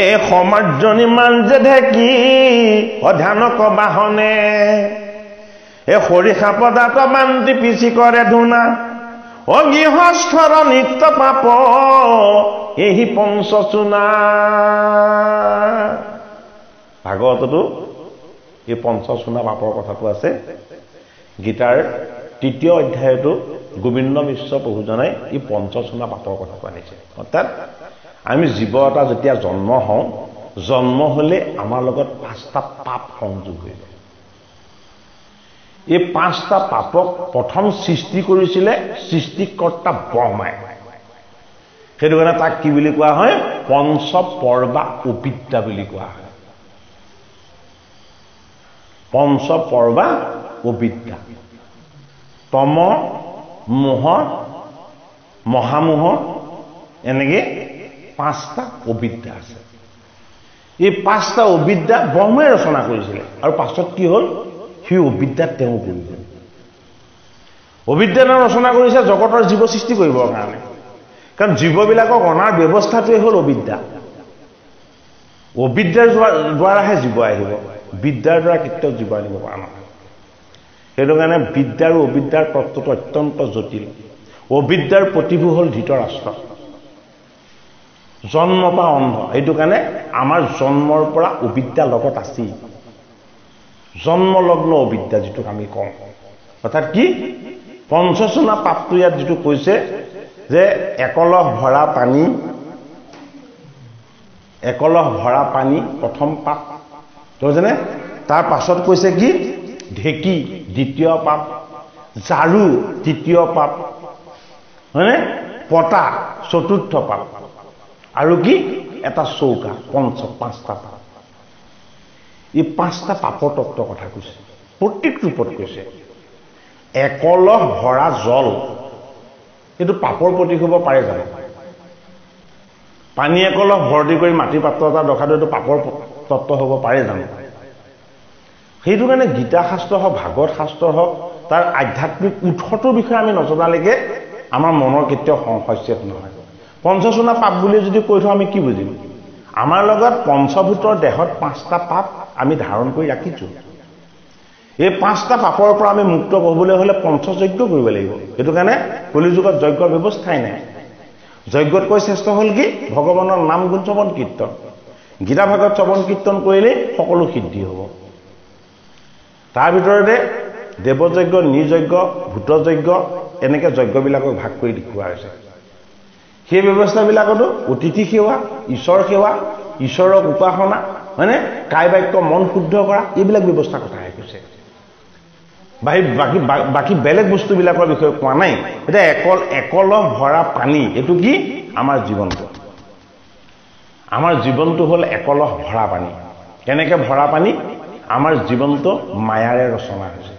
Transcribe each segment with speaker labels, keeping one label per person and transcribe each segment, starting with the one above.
Speaker 1: এ সমাজনী মান যে ঢেকি অধ্যানক বাহনে এ সৰিষা পদাৰ্থ মান্তি পিছি কৰে ধুনা অগৃহস্থৰ নিত্য পাপ এই পঞ্চচুনা ভাগৱততো এই পঞ্চচুনা পাপৰ কথাটো আছে গীতাৰ ৩য় অধ্যায়তো গোবিন্দ মিশ্ৰ প্ৰভুজনাই এই পঞ্চচুনা পাপৰ কথাটো আনিছে অৰ্থাৎ আমি জীৱ এটা যেতিয়া জন্ম হওঁ জন্ম হলে আমাৰ লগত 5টা পাপ সংযোগ হৈ যায় এই 5টা পাপক প্ৰথম সৃষ্টি কৰিছিলে সৃষ্টিকৰ্তা ব্ৰহ্মাই সেইটো কাৰণে তাক কি বুলি কোৱা হয় পঞ্চ পৰ্বা অবিদ্যা বুলি কোৱা হয় পঞ্চ পৰ্বা অবিদ্যা তম মোহ মহামোহ এনেকে 5টা অবিদ্যা আছে এই 5টা অবিদ্যা ব্ৰহ্মাই ৰচনা কৰিছিলে আৰু পাছত কি হ'ল সেই অবিদ্যাত তেওঁ কৰিলে অবিদ্যা ৰচনা কৰিছে জগতৰ জীৱ সৃষ্টি কৰিবৰ কাৰণে কাৰণ জীৱবিলাকক অনাৰ ব্যৱস্থাটোৱে হ'ল অবিদ্যা অবিদ্যাৰ দ্বাৰাহে জীৱ আহিব বিদ্যাৰ দ্বাৰা কেতিয়াও জীৱ আনিব পৰা নহয় সেইটো কাৰণে বিদ্যা আৰু অবিদ্যাৰ তত্ত্বটো অত্যন্ত জটিল অবিদ্যাৰ প্ৰতিভূ হ'ল ধৃতৰাষ্ট্ৰ জন্ম পা অন্ধ এইটো কাৰণে আমাৰ জন্মৰ পৰা অবিদ্যা লগত আছে জন্মলগ্ন অবিদ্যা যেটো আমি কওঁ অৰ্থাৎ কি পঞ্চচুনা পাপটো ইয়াত যেটো কৈছে যে একলহ ভৰা পানী প্ৰথম পাপ তো জানে তাৰ পাছত কৈছে কি ঢেকি দ্বিতীয় পাপ জাৰু তৃতীয় পাপ হয়নে পটা চতুৰ্থ পাপ আৰু কি এটা চৌকা 5টা পাপ এই 5টা পাপৰ তত্ত্ব কথা কৈছে প্ৰত্যেক ৰূপত কৈছে একলহ ভৰা জল এইটো পাপৰ প্ৰতীক হ'ব পাৰে জানো পানী একলহ ভৰ্তি কৰি মাটি পাত্ৰ এটা ৰখাটো এইটো পাপৰ তত্ত্ব হ'ব পাৰে জানো সেইটো কাৰণে গীতা শাস্ত্ৰ হওক ভাগৱত শাস্ত্ৰ হওক তাৰ আধ্যাত্মিক উৎসটোৰ বিষয়ে আমি নজনালৈকে আমাৰ মনৰ কেতিয়াও সংশয় নহয় পঞ্চচুনা পাপ বুলি যদি কৈ থওঁ আমি কি বুজিম আমাৰ লগত পঞ্চভূতৰ দেহত 5টা পাপ আমি ধাৰণ কৰি ৰাখিছো এই 5টা পাপৰ পৰা আমি মুক্ত হ'বলৈ হলে পঞ্চযজ্ঞ কৰিব লাগিব সেইটো কাৰণে কলিযুগত যজ্ঞৰ ব্যৱস্থাই নাই যজ্ঞতকৈ শ্ৰেষ্ঠ হ'ল কি ভগৱানৰ নাম গুণ শ্ৰৱণ কীৰ্তন গীতা ভাগৱত শ্ৰৱণ কীৰ্তন কৰিলে সকলো সিদ্ধি হ'ব তাৰ ভিতৰতে দেৱযজ্ঞ নিৰ্যজ্ঞ ভূতযজ্ঞ এনেকে যজ্ঞবিলাকক ভাগ কৰি দেখুওৱা হৈছে সেই ব্যৱস্থাবিলাকতো অতিথি সেৱা ঈশ্বৰ সেৱা ঈশ্বৰক উপাসনা মানে কায় বাক্য মন শুদ্ধ কৰা এইবিলাক ব্যৱস্থা কথা কৈছে বাকি বেলেগ বস্তুবিলাকৰ বিষয়ে কোৱা নাই এটা একলহ ভৰা পানী এইটো কি আমাৰ জীৱনটো হ'ল একলহ ভৰা পানী কেনেকে ভৰা পানী আমাৰ জীৱনটো মায়াৰে ৰচনা হৈছে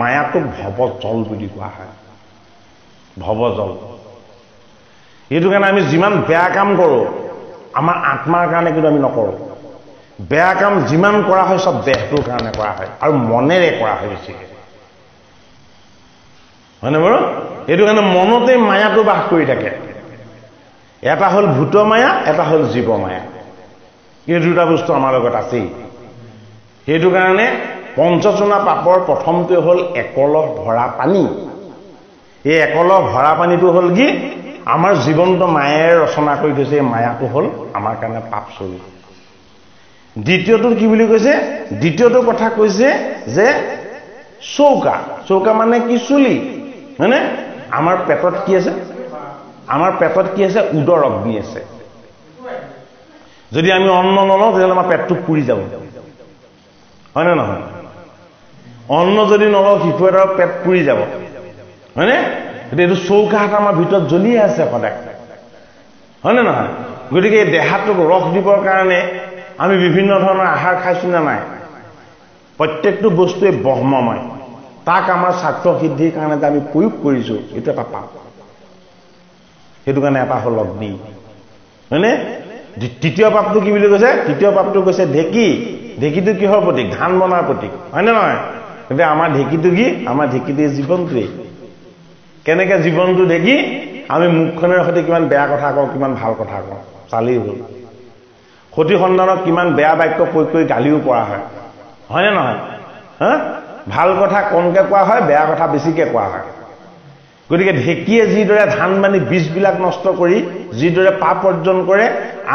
Speaker 1: মায়াটোক ভৱজল বুলি কোৱা হয় ভৱজল এইটো কাৰণে আমি যিমান বেয়া কাম কৰোঁ আমাৰ আত্মাৰ কাৰণে কিন্তু আমি নকৰোঁ বেয়া কাম যিমান কৰা হয় সব দেহটোৰ কাৰণে কৰা হয় আৰু মনেৰে কৰা হয় বেছিকৈ হয়নে বাৰু এইটো কাৰণে মনতে মায়াটো বাস কৰি থাকে এটা হ'ল ভূত মায়া এটা হ'ল জীৱ মায়া এই দুটা বস্তু আমাৰ লগত আছেই সেইটো কাৰণে পঞ্চচুনা পাপৰ প্ৰথমটো হ'ল একলহ ভৰা পানী এই একলহ ভৰা পানীটো হ'ল কি আমাৰ জীৱনটো মায়াৰে ৰচনা কৰি থৈছে এই মায়াটো হ'ল আমাৰ কাৰণে পাপ স্বৰূপ দ্বিতীয়টো কি বুলি কৈছে দ্বিতীয়টো কথা কৈছে যে চৌকা মানে কি চুলি হয়নে আমাৰ পেটত কি আছে উদৰ অগ্নি আছে যদি আমি অন্ন নলওঁ তেতিয়াহ'লে আমাৰ পেটটো পুৰি যাব হয়নে নহয় অন্ন যদি নলওঁ শিশু এটাৰ পেট পুৰি যাব হয়নে গতিকে এইটো চৌকা এটা আমাৰ ভিতৰত জ্বলিয়ে আছে সদায় হয়নে নহয় গতিকে এই দেহাটোক ৰস দিবৰ কাৰণে আমি বিভিন্ন ধৰণৰ আহাৰ খাইছো না নাই প্ৰত্যেকটো বস্তুৱে ব্ৰহ্মময় তাক আমাৰ স্বাৰ্থ সিদ্ধিৰ কাৰণে আমি প্ৰয়োগ কৰিছো এইটো এটা পাপ সেইটো কাৰণে এটা হ'ল অগ্নি হয়নে তৃতীয় পাপটো কি বুলি কৈছে তৃতীয় পাপটো কৈছে ঢেকিটো কিহৰ প্ৰতীক ধান বনাৰ প্ৰতীক হয়নে নহয় কিন্তু আমাৰ ঢেকিটো কি আমাৰ ঢেকিটো জীৱনটোৱেই কেনেকে জীৱনটো ঢেকি আমি মুখখনৰ সৈতে কিমান বেয়া কথা কওঁ কিমান ভাল কথা কওঁ চালেই হ'ল সতী সন্তানক কিমান বেয়া বাক্য প্ৰয়োগ কৰি গালিও পৰা হয়, হয়নে নহয়? হা, ভাল কথা কমকৈ কোৱা হয়, বেয়া কথা বেছিকৈ কোৱা হয়। গতিকে ঢেঁকীয়ে যিদৰে ধান বানি বীজবিলাক নষ্ট কৰি যিদৰে পাপ অৰ্জন কৰে,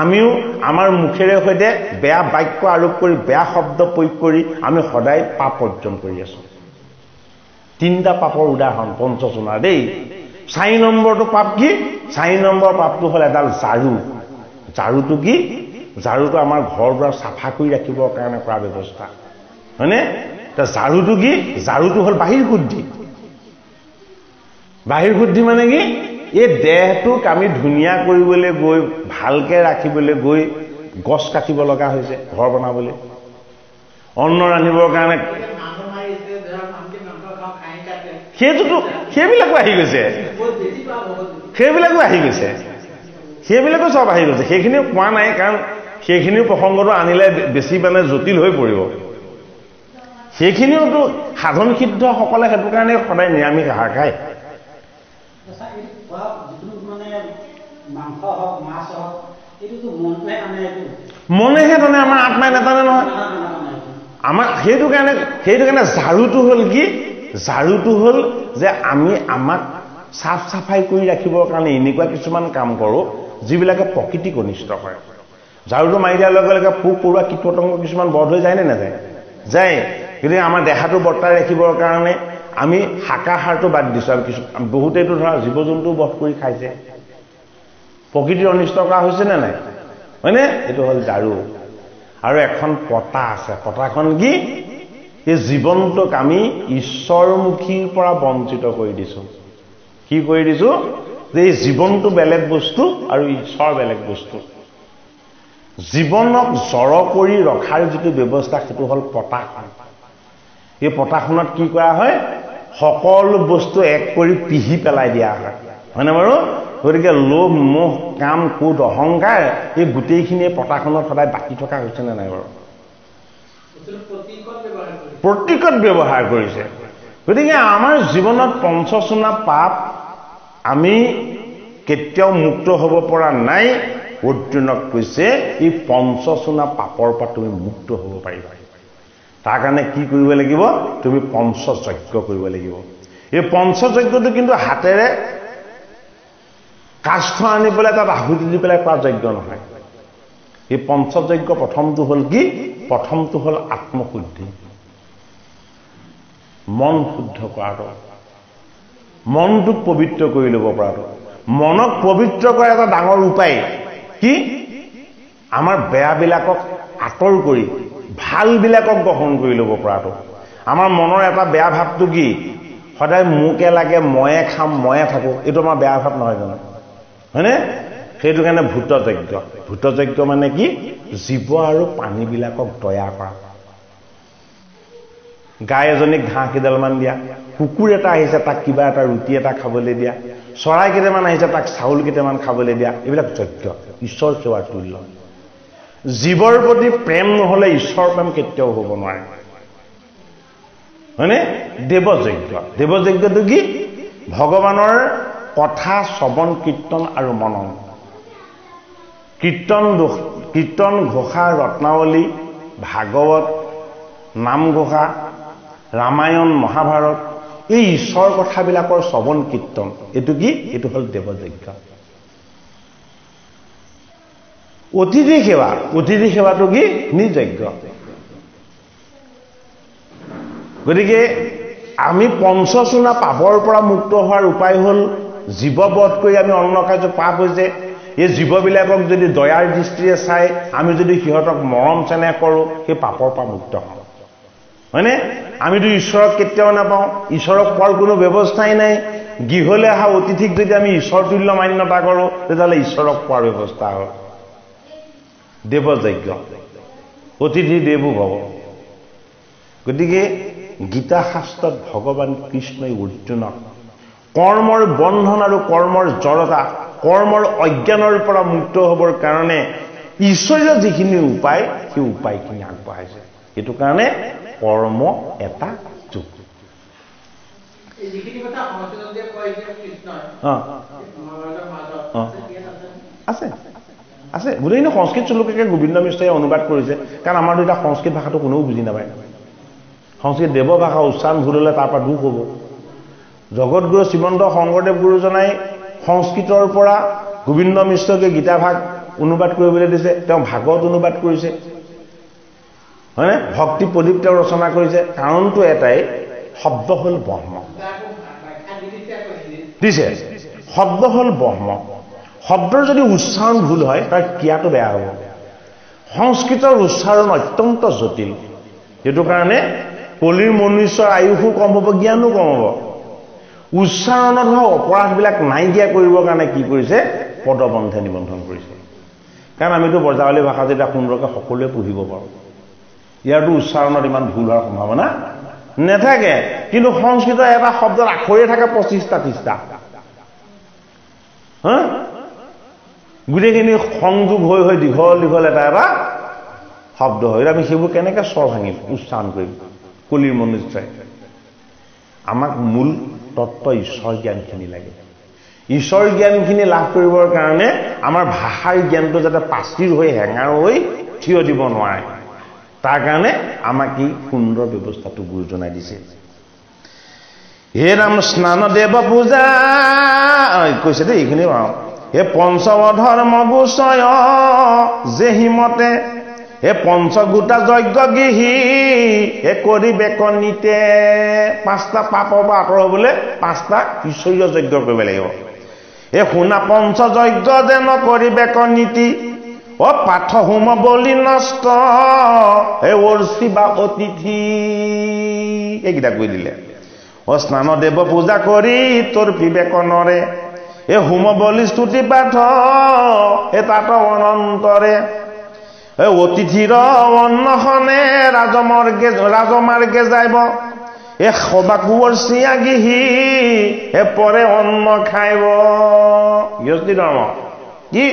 Speaker 1: আমিও আমাৰ মুখেৰে সৈতে বেয়া বাক্য আৰোপ কৰি বেয়া শব্দ প্ৰয়োগ কৰি আমি সদায় পাপ অৰ্জন কৰি আছো। 3টা পাপৰ উদাহৰণ পঞ্চচূনা দেই। 4 নম্বৰটো পাপ কি? 4 নম্বৰ পাপটো হ'ল এডাল ঝাৰু। ঝাৰুটো কি? ঝাৰুটো আমাৰ ঘৰ দুৱাৰ চাফা কৰি ৰাখিবৰ কাৰণে কৰা ব্যৱস্থা, হয়নে? ঝাৰুটো কি? ঝাৰুটো হ'ল বাহিৰ শুদ্ধি। বাহিৰ শুদ্ধি মানে কি? এই দেহটোক আমি ধুনীয়া কৰিবলৈ গৈ, ভালকৈ ৰাখিবলৈ গৈ গছ কাটিব লগা হৈছে ঘৰ বনাবলৈ, অন্ন ৰান্ধিবৰ কাৰণে। সেইটোতো সেইবিলাকো আহি গৈছে, সেইবিলাকো আহি গৈছে, সেইবিলাকো চব আহি গৈছে। সেইখিনিও কোৱা নাই, কাৰণ সেইখিনিও প্ৰসংগটো আনিলে বেছি মানে জটিল হৈ পৰিব। সেইখিনিওতো সাধন সিদ্ধসকলে সেইটো কাৰণে সদায় নিৰামিষ আহাৰ খায়। মনেহে টানে, আমাৰ আত্মাই নাটানে নহয়। আমাৰ সেইটো কাৰণে ঝাৰুটো হ'ল কি? ঝাৰুটো হ'ল যে আমি আমাক চাফ চাফাই কৰি ৰাখিবৰ কাৰণে এনেকুৱা কিছুমান কাম কৰোঁ যিবিলাকে প্ৰকৃতিক অনিষ্ট কৰে। ঝাৰুটো মাৰি দিয়াৰ লগে লগে পোক পৰুৱা কীট পতংগ কিছুমান বধ হৈ যায় নে নাযায়? যায়। গতিকে আমাৰ দেহাটো বৰ্তাই ৰাখিবৰ কাৰণে আমি শাকাহাৰটো বাদ দিছোঁ। আৰু বহুতেতো ধৰা জীৱ জন্তু বধ কৰি খাইছে, প্ৰকৃতিৰ অনিষ্ট কৰা হৈছে নে নাই? হয়নে? এইটো হ'ল ঝাৰু। আৰু এখন পতা আছে। পতাখন কি? এই জীৱনটোক আমি ঈশ্বৰমুখীৰ পৰা বঞ্চিত কৰি দিছোঁ। কি কৰি দিছোঁ? যে এই জীৱনটো বেলেগ বস্তু আৰু ঈশ্বৰ বেলেগ বস্তু। জীৱনক জড় কৰি ৰখাৰ যিটো ব্যৱস্থা, সেইটো হ'ল পতাখন। এই পতাখনত কি কৰা হয়? সকলো বস্তু এক কৰি পিহি পেলাই দিয়া হয়, হয়নে বাৰু? গতিকে লোভ, মোহ, কাম, ক্ৰোধ, অহংকাৰ এই গোটেইখিনিয়ে পতাখনত সদায় বাকি থকা হৈছে নে নাই বাৰু? প্ৰতীকত ব্যৱহাৰ কৰিছে। গতিকে আমাৰ জীৱনত পঞ্চচূনা পাপ আমি কেতিয়াও মুক্ত হ'ব পৰা নাই। অৰ্জুনক কৈছে এই পঞ্চচূনা পাপৰ পৰা তুমি মুক্ত হ'ব পাৰিবা। তাৰ কাৰণে কি কৰিব লাগিব? তুমি পঞ্চযজ্ঞ কৰিব লাগিব। এই পঞ্চযজ্ঞটো কিন্তু হাতেৰে কাষ্ঠ আনি পেলাই তাত আহুতি দি পেলাই কৰা যজ্ঞ নহয়। এই পঞ্চযজ্ঞ প্ৰথমটো হ'ল কি? প্ৰথমটো হ'ল আত্মশুদ্ধি, মন শুদ্ধ কৰাটো, মনটোক পবিত্ৰ কৰি ল'ব পৰাটো। মনক পবিত্ৰ কৰাৰ এটা ডাঙৰ উপায় কি? আমাৰ বেয়াবিলাকক আঁতৰ কৰি ভালবিলাকক গ্ৰহণ কৰি ল'ব পৰাটো। আমাৰ মনৰ এটা বেয়া ভাৱটো কি? সদায় মোকে লাগে, ময়ে খাম, ময়ে থাকোঁ। এইটো আমাৰ বেয়া ভাৱ নহয় জানো? হয়নে? সেইটো কাৰণে ভূতযজ্ঞ। ভূতযজ্ঞ মানে কি? জীৱ আৰু প্ৰাণীবিলাকক দয়া কৰা। গাই এজনীক ঘাঁহ কেইডালমান দিয়া, কুকুৰ এটা আহিছে তাক কিবা এটা ৰুটি এটা খাবলৈ দিয়া, চৰাই কেইটামান আহিছে তাক চাউল কেইটামান খাবলৈ দিয়া। এইবিলাক যজ্ঞ, ঈশ্বৰ সেৱাৰ তুল্য। জীৱৰ প্ৰতি প্ৰেম নহ'লে ঈশ্বৰ প্ৰেম কেতিয়াও হ'ব নোৱাৰে, হয়নে? দেৱযজ্ঞ। দেৱযজ্ঞটো কি? ভগৱানৰ কথা শ্ৰৱণ, কীৰ্তন আৰু মনন। কীৰ্তন ঘোষা, ৰত্নাৱলী, ভাগৱত, নামঘোষা, ৰামায়ণ, মহাভাৰত, এই ঈশ্বৰ কথাবিলাকৰ শ্ৰৱণ কীৰ্তন। এইটো কি? এইটো হ'ল দেৱযজ্ঞ। অতিথি সেৱা। অতিথি সেৱাটো কি? নিযজ্ঞ। গতিকে আমি পঞ্চচূনা পাপৰ পৰা মুক্ত হোৱাৰ উপায় হ'ল জীৱবধ কৰি আমি অন্ন কাৰ্য পাপ হৈছে। এই জীৱবিলাকক যদি দয়াৰ দৃষ্টিৰে চাই আমি যদি সিহঁতক মৰম চেনেহ কৰোঁ, সেই পাপৰ পৰা মুক্ত হওঁ, হয়নে? আমিতো ঈশ্বৰক কেতিয়াও নাপাওঁ, ঈশ্বৰক পোৱাৰ কোনো ব্যৱস্থাই নাই। গৃহলৈ অহা অতিথিক যদি আমি ঈশ্বৰ তুল্য মান্যতা কৰোঁ, তেতিয়াহ'লে ঈশ্বৰক পোৱাৰ ব্যৱস্থা হ'ল দেৱযজ্ঞ। অতিথি দেৱো ভৱ। গতিকে গীতা শাস্ত্ৰত ভগৱান কৃষ্ণই অৰ্জুনক কৰ্মৰ বন্ধন আৰু কৰ্মৰ জড়তা, কৰ্মৰ অজ্ঞানৰ পৰা মুক্ত হ'বৰ কাৰণে ঈশ্বৰীয় যিখিনি উপায়, সেই উপায়খিনি আগবঢ়াইছে। সেইটো কাৰণে কৰ্ম এটা যোগ। আছে আছে গোটেইখিনি সংস্কৃত শ্লোককে গোবিন্দ মিশ্ৰই অনুবাদ কৰিছে কাৰণ আমাৰতো এতিয়া সংস্কৃত ভাষাটো কোনেও বুজি নাপায় সংস্কৃত দেৱ ভাষা উচ্চাৰণ ভুল হ'লে তাৰ পৰা দুখ হ'ব জগতগুৰু শ্ৰীমন্ত শংকৰদেৱ গুৰুজনাই সংস্কৃতৰ পৰা গোবিন্দ মিশ্ৰকে গীতা ভাগ অনুবাদ কৰিবলৈ দিছে তেওঁ ভাগৱত অনুবাদ কৰিছে হয়নে ভক্তি প্ৰদীপ তেওঁ ৰচনা কৰিছে কাৰণটো এটাই শব্দ হ'ল ব্ৰহ্ম দিছে শব্দ হ'ল ব্ৰহ্ম শব্দৰ যদি উচ্চাৰণ ভুল হয় তাৰ ক্ৰিয়াটো বেয়া হ'ব সংস্কৃতৰ উচ্চাৰণ অত্যন্ত জটিল সেইটো কাৰণে কলিৰ মনুষ্যৰ আয়ুসো কম হ'ব জ্ঞানো কম হ'ব উচ্চাৰণত হোৱা অপৰাধবিলাক নাইকিয়া কৰিবৰ কাৰণে কি কৰিছে পদবন্ধে নিবন্ধন কৰিছে কাৰণ আমিতো ব্ৰজাৱলী ভাষা যেতিয়া সুন্দৰকৈ সকলোৱে পঢ়িব পাৰোঁ ইয়াৰতো উচ্চাৰণত ইমান ভুল হোৱাৰ সম্ভাৱনা নাথাকে কিন্তু সংস্কৃতৰ এটা শব্দৰ আখৰে থাকে 25টা 30টা হা গোটেইখিনি সংযোগ হৈ হৈ দীঘল দীঘল এটা এটা শব্দ হয় আমি সেইবোৰ কেনেকৈ স্বৰ ভাঙিম উচ্চাৰণ কৰিম কলিৰ মনুষ্যই আমাক মূল তত্ত্ব ঈশ্বৰ জ্ঞানখিনি লাগে ঈশ্বৰ জ্ঞানখিনি লাভ কৰিবৰ কাৰণে আমাৰ ভাষাৰ জ্ঞানটো যাতে পাচিৰ হৈ হেঙাৰ হৈ থিয় দিব নোৱাৰে তাৰ কাৰণে আমাক এই সুন্দৰ ব্যৱস্থাটো গুৰুজনাই দিছে হে ৰাম স্নান দেৱ পূজা কৈছে দেই এইখিনি পাওঁ হে পঞ্চম ধৰ্ম গোচয় যেহিমতে হে পঞ্চগোটা যজ্ঞ গৃহী হে কৰিবে কণিতে 5টা পাপৰ পৰা আঁতৰ হ'বলৈ 5টা ঈশ্বৰীয় যজ্ঞ কৰিব লাগিব হে শুনা পঞ্চ যজ্ঞ যেন কৰিবে কণিতি পাঠ হোম বলি নষ্ট হে অৰ্চি বা অতিথি এইকেইটা কৈ দিলে স্নান দেৱ পূজা কৰি তোৰ বিবেকনৰে এ হোম বলি স্তুতি পাঠ এ তাত অনন্তৰে এ অতিথিৰ অন্নখনে ৰাজমাৰ্গে যাইব এ সবাকু অৰ্চি আগিহি এ পৰে অন্ন খাইব গৃহস্থী ধৰ্ম কি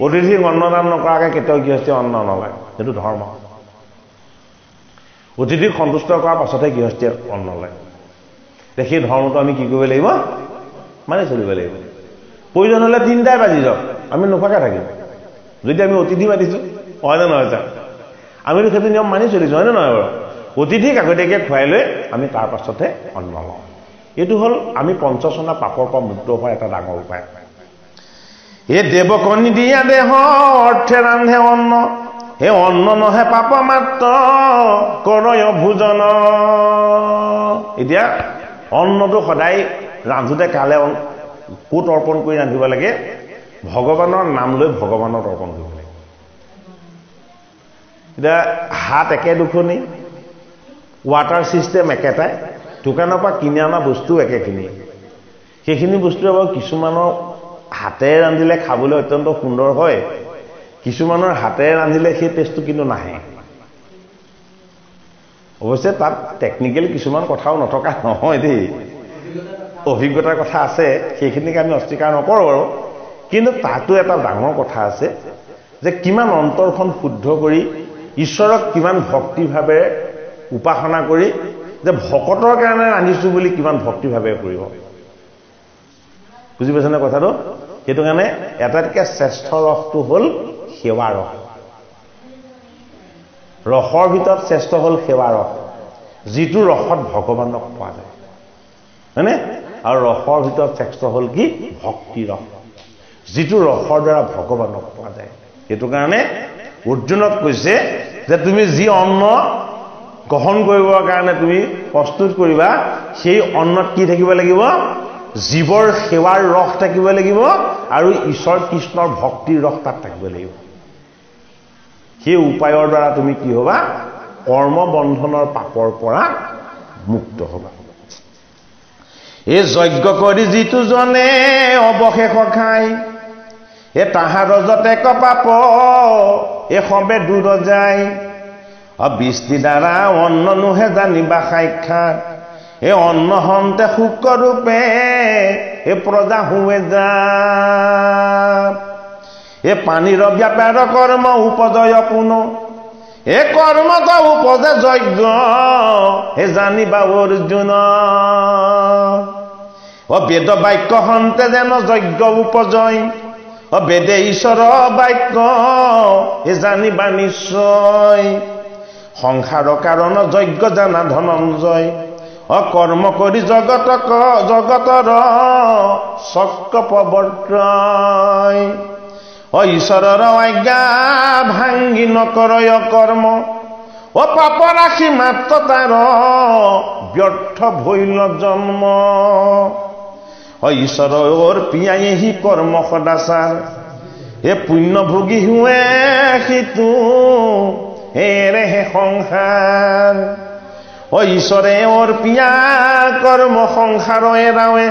Speaker 1: অতিথিক অন্নদান নকৰাকৈ কেতিয়াও গৃহস্থী অন্ন নলয় সেইটো ধৰ্ম অতিথিক সন্তুষ্ট কৰাৰ পাছতহে গৃহস্থীয়ে অন্ন লয় সেই ধৰ্মটো আমি কি কৰিব লাগিব মানি চলিব লাগিব প্ৰয়োজন হ'লে 3টাই বাজি যাওক আমি নোখোৱাকৈ থাকিম যদি আমি অতিথি মাতিছোঁ হয় নে নহয় ছাৰ আমিতো সেইটো নিয়ম মানি চলিছোঁ হয় নে নহয় বাৰু অতিথিক আগতীয়াকৈ খুৱাই লৈ আমি তাৰ পাছতহে অন্ন লওঁ এইটো হ'ল আমি পঞ্চচনা পাপৰ পৰা মুক্ত হোৱাৰ এটা ডাঙৰ উপায় হে দেৱকণী দিয়া দেহ অৰ্থে ৰান্ধে অন্ন হে অন্ন নহে পাপ মাত্ৰ কৰয় ভোজন এতিয়া অন্নটো সদায় ৰান্ধোতে কালে ক'ত অৰ্পণ কৰি ৰান্ধিব লাগে ভগৱানৰ নাম লৈ ভগৱানত অৰ্পণ কৰিব লাগে এতিয়া হাত একে দুখনি ৱাটাৰ ছিষ্টেম একেটাই দোকানৰ পৰা কিনি অনা বস্তু একেখিনি সেইখিনি বস্তু বাৰু কিছুমানৰ হাতেৰে ৰান্ধিলে খাবলৈ অত্যন্ত সুন্দৰ হয় কিছুমানৰ হাতেৰে ৰান্ধিলে সেই টেষ্টটো কিন্তু নাহে অৱশ্যে তাত টেকনিকেল কিছুমান কথাও নথকা নহয় দেই অভিজ্ঞতাৰ কথা আছে সেইখিনিকে আমি অস্বীকাৰ নকৰোঁ বাৰু কিন্তু তাতো এটা ডাঙৰ কথা আছে যে কিমান অন্তৰখন শুদ্ধ কৰি ঈশ্বৰক কিমান ভক্তিভাৱে উপাসনা কৰি যে ভকতৰ কাৰণে ৰান্ধিছোঁ বুলি কিমান ভক্তিভাৱে কৰিব বুজি পাইছেনে কথাটো সেইটো কাৰণে এটাতকৈ শ্ৰেষ্ঠ ৰসটো হ'ল সেৱা ৰস ৰসৰ ভিতৰত শ্ৰেষ্ঠ হ'ল সেৱা ৰস যিটো ৰসত ভগৱানক পোৱা যায় হয়নে আৰু ৰসৰ ভিতৰত শ্ৰেষ্ঠ হ'ল কি ভক্তি ৰস যিটো ৰসৰ দ্বাৰা ভগৱানক পোৱা যায় সেইটো কাৰণে অৰ্জুনক কৈছে যে তুমি যি অন্ন গ্ৰহণ কৰিবৰ কাৰণে তুমি প্ৰস্তুত কৰিবা সেই অন্নত কি থাকিব লাগিব জীৱৰ সেৱাৰ ৰস থাকিব লাগিব আৰু ঈশ্বৰ কৃষ্ণৰ ভক্তিৰ ৰস তাত থাকিব লাগিব সেই উপায়ৰ দ্বাৰা তুমি কি হ'বা কৰ্ম বন্ধনৰ পাপৰ পৰা মুক্ত হ'বা এই যজ্ঞ কৰি যিটো জনে অৱশেষ খাই এ তাহাৰ যতে কপাপ এ সবে দূৰ যায় বৃষ্টি দ্বাৰা অন্ন নোহে জানিবা সাক্ষাৎ এ অন্ন হন্তে শুক্ৰৰূপে এ প্ৰজা হুৱে যা এ পানীৰ ব্যাপাৰ কৰ্ম উপজয় পুনো এ কৰ্মত উপজে যজ্ঞ হে জানিবা অৰ্জুন বেদ বাক্য হন্তে যেন যজ্ঞ উপজয় বেদে ঈশ্বৰৰ বাক্য জানিবা নিশ্চয় সংসাৰৰ কাৰণ যজ্ঞ জানা ধনঞ্জয় কৰ্ম কৰি জগতৰ চক্ৰ প্ৰৱৰ্তয় ঈশ্বৰৰ আজ্ঞা ভাঙ্গি নকৰয় কৰ্ম পাপ ৰাশি মাত্ৰ তাৰ ব্যৰ্থ ভৈল জন্ম ঈশ্বৰৰ পিয়াহি কৰ্ম সদাচাৰ পুণ্যভোগী হুৱে সিটো হেৰেহে সংসাৰ ঈশ্বৰে পিয়া কৰ্ম সংসাৰ এৰাৱে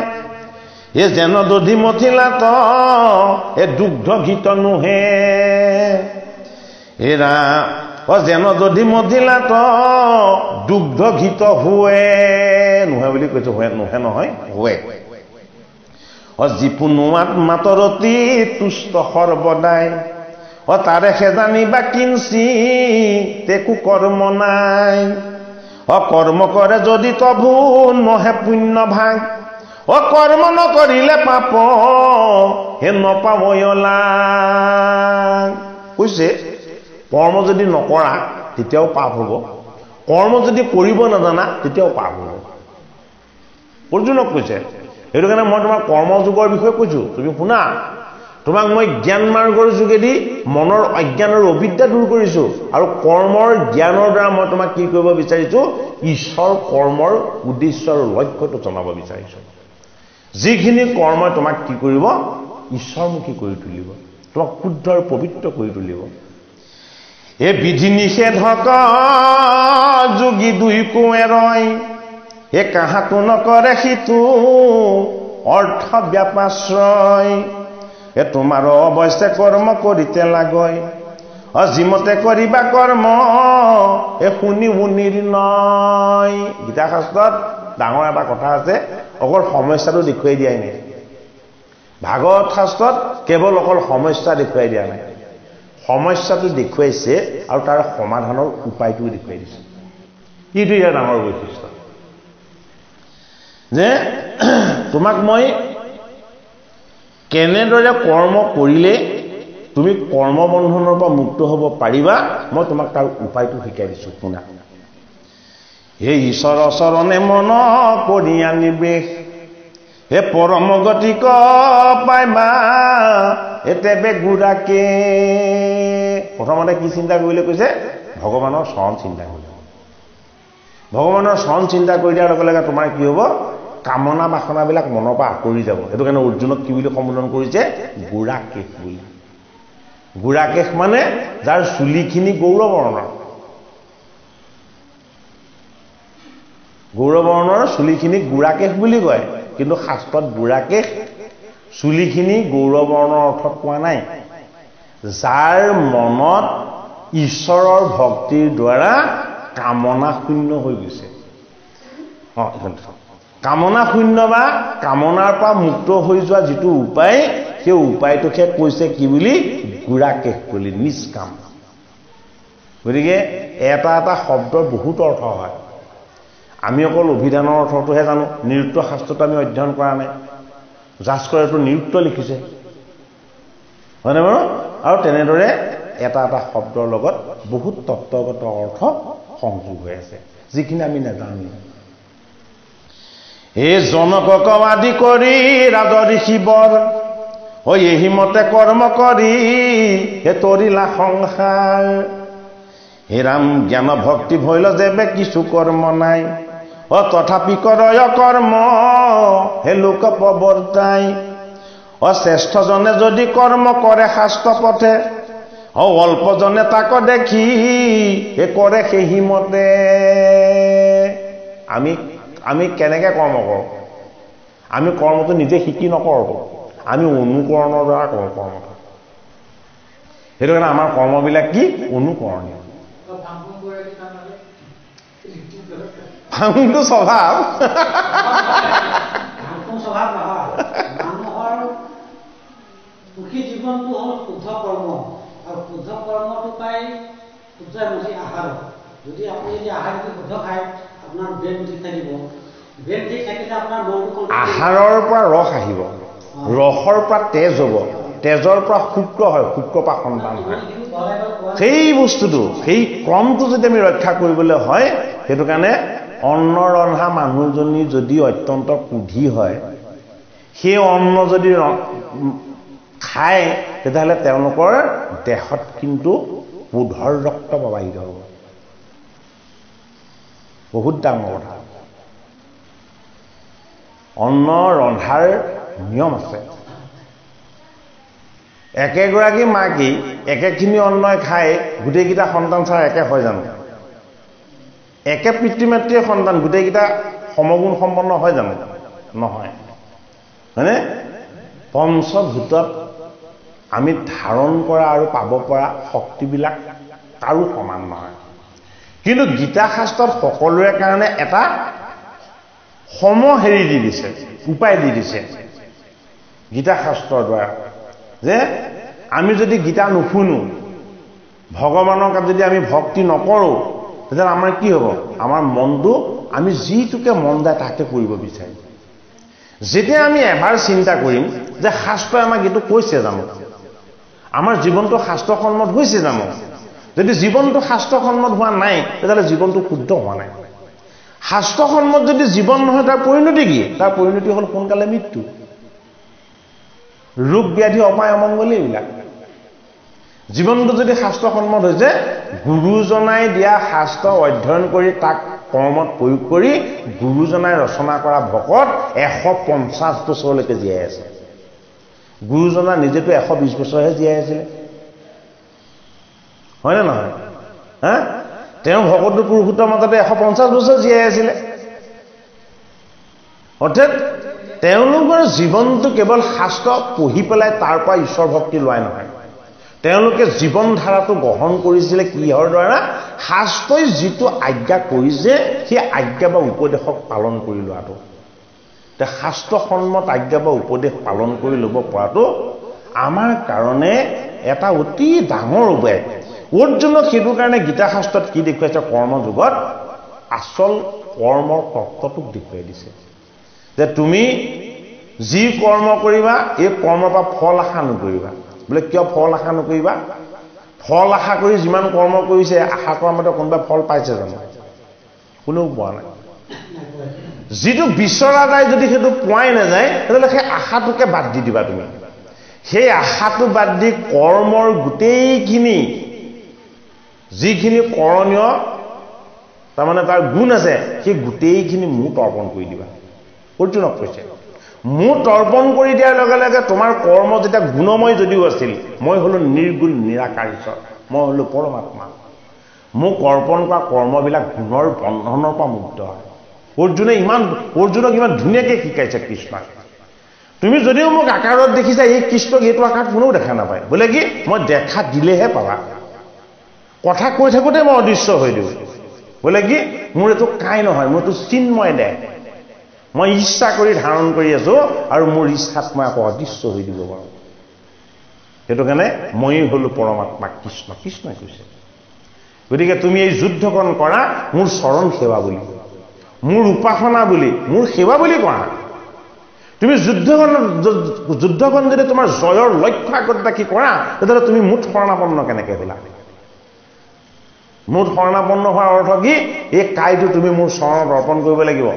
Speaker 1: যেন দধি মথিলাত দুগ্ধ ঘিত নোহে এৰা যেন দধি মথিলাত দুগ্ধ ঘিত হুৱে নোহে বুলি কৈছো নোহে নহয় হুৱে যিপুনুৱাত মাতৰতি তুষ্ট সৰ্বদাই তাৰে জানিবা কিঞ্চি তেকো কৰ্ম নাই কৰ্ম কৰে যদি তভু নহে পুণ্য ভাগ কৰ্ম নকৰিলে পাপ হে নপাবয়লা কৈছে কৰ্ম যদি নকৰা তেতিয়াও পাপ হ'ব কৰ্ম যদি কৰিব নাজানা তেতিয়াও পাপ হ'ব অৰ্জুনক কৈছে সেইটো কাৰণে মই তোমাৰ কৰ্মযোগৰ বিষয়ে কৈছো তুমি শুনা তোমাক মই জ্ঞান মাৰ্গৰ যোগেদি মনৰ অজ্ঞান আৰু অবিদ্যা দূৰ কৰিছো আৰু কৰ্মৰ জ্ঞানৰ দ্বাৰা মই তোমাক কি কৰিব বিচাৰিছো ঈশ্বৰ কৰ্মৰ উদ্দেশ্য আৰু লক্ষ্যটো জনাব বিচাৰিছো যিখিনি কৰ্মই তোমাক কি কৰিব ঈশ্বৰমুখী কৰি তুলিব তোমাক শুদ্ধ আৰু পবিত্ৰ কৰি তুলিব এই বিধি নিষেধক যোগী দুই কোৱেৰয় কাহাতো নকৰে সিটো অৰ্থ ব্যাপাশ্ৰয় তোমাৰ অৱশ্যে কৰ্ম কৰিতে লাগয় যিমতে কৰিবা কৰ্ম শুনিও নিৰ্ণয় গীতা শাস্ত্ৰত ডাঙৰ এটা কথা আছে অকল সমস্যাটো দেখুৱাই দিয়াই নাই ভাগৱত শাস্ত্ৰত কেৱল অকল সমস্যা দেখুৱাই দিয়া নাই সমস্যাটো দেখুৱাইছে আৰু তাৰ সমাধানৰ উপায়টো দেখুৱাই দিছে এইটো ইয়াৰ ডাঙৰ বৈশিষ্ট্য যে তোমাক মই কেনেদৰে কৰ্ম কৰিলে তুমি কৰ্মবন্ধনৰ পৰা মুক্ত হ'ব পাৰিবা মই তোমাক তাৰ উপায়টো শিকাই দিছো শুনা হে ঈশ্বৰ চৰণে মন কৰি আনিবেশ হে পৰম গতিক পাইবা এতেবে গুৰাকে প্ৰথমতে কি চিন্তা কৰিবলৈ কৈছে ভগৱানৰ চৰণ চিন্তা কৰিব ভগৱানৰ চৰণ চিন্তা কৰি দিয়াৰ লগে লগে তোমাৰ কি হ'ব কামনা বাসনাবিলাক মনৰ পৰা আঁতৰি যাব সেইটো কাৰণে অৰ্জুনক কি বুলি সম্বোধন কৰিছে গুৰাকেশ বুলি গুৰাকেশ মানে যাৰ চুলিখিনি গৌৰবৰ্ণৰ চুলিখিনিক গুৰাকেশ বুলি কয় কিন্তু শাস্ত্ৰত গুৰাকেশ চুলিখিনি গৌৰবৰ্ণৰ অৰ্থত কোৱা নাই যাৰ মনত ঈশ্বৰৰ ভক্তিৰ দ্বাৰা কামনা শূন্য হৈ গৈছে কামনা শূন্য বা কামনাৰ পৰা মুক্ত হৈ যোৱা যিটো উপায় সেই উপায়টোকে কৈছে কি বুলি গুৰাকেশ বুলি নিষ্কাম গতিকে এটা এটা শব্দৰ বহুত অৰ্থ হয় আমি অকল অভিধানৰ অৰ্থটোহে জানো নিৰুক্ত শাস্ত্ৰটো আমি অধ্যয়ন কৰা নাই যাস্কৰেটো নিৰুক্ত লিখিছে হয়নে বাৰু আৰু তেনেদৰে এটা এটা শব্দৰ লগত বহুত তত্ত্বগত অৰ্থ সংযোগ হৈ আছে যিখিনি আমি নাজানো এই জনকক আদি কৰি ৰাজৰি শিৱৰ এই মতে কৰ্ম কৰি হে তৰিলা সংসাৰ হে ৰাম জ্ঞান ভক্তি ভৈল যেবে কিছু কৰ্ম নাই তথাপি কৰয় কৰ্ম হে লোক প্ৰৱৰ্তাই শ্ৰেষ্ঠজনে যদি কৰ্ম কৰে শাস্ত্ৰ পথে অল্পজনে তাক দেখি হে কৰে সেই মতে আমি কেনেকৈ কৰ্ম কৰোঁ আমি কৰ্মটো নিজে শিকি নকৰোঁ আমি অনুকৰণৰ দ্বাৰা কৰোঁ কৰ্মটো সেইটো কাৰণে আমাৰ কৰ্মবিলাক কি অনুকৰণীয় ভাংটো স্বভাৱ
Speaker 2: মানুহৰ সুখী জীৱনটো হ'ল শুদ্ধ কৰ্ম আৰু শুদ্ধ কৰ্মটো পাই শুদ্ধ আহাৰ যদি আপুনি যদি আহাৰ যদি শুদ্ধ খায় আপোনাৰ ব্ৰেইন ঠিক থাকিব ব্ৰেইন ঠিক থাকিলে আপোনাৰ মনটো
Speaker 1: আহাৰৰ পৰা ৰস আহিব ৰসৰ পৰা তেজ হ'ব তেজৰ পৰা শুক্ৰ হয়, শুক্ৰ পৰা সন্তান হয়। সেই বস্তুটো, সেই ক্ৰমটো যদি আমি ৰক্ষা কৰিবলৈ হয়, সেইটো কাৰণে অন্ন ৰন্ধা মানুহজনী যদি অত্যন্ত কুধি হয়, সেই অন্ন যদি খায়, তেতিয়াহ'লে তেওঁলোকৰ দেহত কিন্তু পোধৰ ৰক্ত প্ৰবাহিত হ'ব। বহুত ডাঙৰ কথা। অন্ন ৰন্ধাৰ নিয়ম আছে। একেগৰাকী মাকে একেখিনি অন্নই খাই গোটেইকেইটা সন্তান চাই একে হয় জানো? একে পিতৃ মাতৃৰ সন্তান গোটেইকেইটা সমগুণ সম্পন্ন হয় জানো? নহয়, হয়নে? পঞ্চভূতত আমি ধাৰণ কৰা আৰু পাব পৰা শক্তিবিলাক কাৰো সমান নহয়। কিন্তু গীতা শাস্ত্ৰত সকলোৰে কাৰণে এটা হেৰি দি দিছে, উপায় দি দিছে গীতা শাস্ত্ৰৰ দ্বাৰা, যে আমি যদি গীতা নুশুনো, ভগৱানক যদি আমি ভক্তি নকৰোঁ, তেতিয়াহ'লে আমাৰ কি হ'ব? আমাৰ মনটো আমি যিটোকে মন যায় তাকে কৰিব বিচাৰিম। যেতিয়া আমি এবাৰ চিন্তা কৰিম যে শাস্ত্ৰই আমাক এইটো কৈছে জানো, আমাৰ জীৱনটো শাস্ত্ৰসন্মত হৈছে জানো? যদি জীৱনটো শাস্ত্ৰসন্মত হোৱা নাই, তেতিয়াহ'লে জীৱনটো শুদ্ধ হোৱা নাই। শাস্ত্ৰসন্মত যদি জীৱন নহয়, তাৰ পৰিণতি কি? তাৰ পৰিণতি হ'ল সোনকালে মৃত্যু, ৰোগ ব্যাধি, অপায় অমংগল এইবিলাক। জীৱনটো যদি শাস্ত্ৰসন্মত হৈছে, গুৰুজনাই দিয়া শাস্ত্ৰ অধ্যয়ন কৰি তাক কৰ্মত প্ৰয়োগ কৰি গুৰুজনাই ৰচনা কৰা ভকত 150 বছৰলৈকে জীয়াই আছে। গুৰুজনা নিজেতো 120 বছৰহে জীয়াই আছিলে, হয়নে নহয়? হা, তেওঁ ভকত পুৰুষোত্তৰ মাজতে 150 বছৰ জীয়াই আছিলে। অৰ্থাৎ তেওঁলোকৰ জীৱনটো কেৱল শাস্ত্ৰ পঢ়ি পেলাই তাৰ পৰা ঈশ্বৰ ভক্তি লোৱাই নহয়, তেওঁলোকে জীৱন ধাৰাটো গ্ৰহণ কৰিছিলে কিহৰ দ্বাৰা? শাস্ত্ৰই যিটো আজ্ঞা কৰিছে সেই আজ্ঞা বা উপদেশক পালন কৰি লোৱাটো। শাস্ত্ৰসন্মত আজ্ঞা বা উপদেশ পালন কৰি ল'ব পৰাটো আমাৰ কাৰণে এটা অতি ডাঙৰ উপায়। অৰ্জুনক সেইটো কাৰণে গীতা শাস্ত্ৰত কি দেখুৱাইছে? কৰ্মযোগত আচল কৰ্মৰ তত্ত্বটোক দেখুৱাই দিছে, যে তুমি যি কৰ্ম কৰিবা, এই কৰ্মৰ পৰা ফল আশা নকৰিবা। বোলে কিয় ফল আশা নকৰিবা? ফল আশা কৰি যিমান কৰ্ম কৰিছে, আশা কৰা মতে কোনোবা ফল পাইছে জানো? কোনেও পোৱা নাই। যিটো বিচৰা যায়, যদি সেইটো পোৱাই নাযায়, তেতিয়াহ'লে সেই আশাটোকে বাদ দি দিবা তুমি। সেই আশাটো বাদ দি কৰ্মৰ গোটেইখিনি যিখিনি কৰণীয়, তাৰমানে তাৰ গুণ আছে, সেই গোটেইখিনি মোক অৰ্পণ কৰি দিবা। অৰ্জুনক কৈছে, মোক অৰ্পণ কৰি দিয়াৰ লগে লগে তোমাৰ কৰ্ম যেতিয়া গুণময় যদিও আছিল, মই হলো নিৰ্গুণ নিৰাকাৰ ঈশ্বৰ, মই হলো পৰমাত্মা। মোক অৰ্পণ কৰা কৰ্মবিলাক গুণৰ বন্ধনৰ পৰা মুক্ত হয়। অৰ্জুনক ইমান ধুনীয়াকৈ শিকাইছে কৃষ্ণক। তুমি যদিও মোক আকাৰত দেখিছা, এই কৃষ্ণক এইটো আকাৰত কোনেও দেখা নাপায়। বোলে কি? মই দেখা দিলেহে পাবা। কথা কৈ থাকোঁতে মই অদৃশ্য হৈ দিওঁ। বোলে কি? মোৰ এইটো কাই নহয়, মোৰ এইটো চিন্ময় দেহ। মই ইচ্ছা কৰি ধাৰণ কৰি আছো, আৰু মোৰ ইচ্ছাত মই আকৌ অদৃশ্য হৈ দিব পাৰোঁ। সেইটো কাৰণে মই হলো পৰমাত্মা কৃষ্ণ, কৃষ্ণই কৈছে। গতিকে তুমি এই যুদ্ধকণ কৰা মোৰ চৰণ সেৱা বুলি, মোৰ উপাসনা বুলি, মোৰ সেৱা বুলি কৰা। তুমি যুদ্ধখন যদি তোমাৰ জয়ৰ লক্ষ্য আগত ৰাখি কৰা, তেতিয়াহ'লে তুমি মুঠ শৰণাপন্ন কেনেকৈ হ'লা? মুঠ শৰণাপন্ন হোৱাৰ অৰ্থ কি? এই কাইটো তুমি মোৰ চৰণত অৰ্পণ কৰিব লাগিব।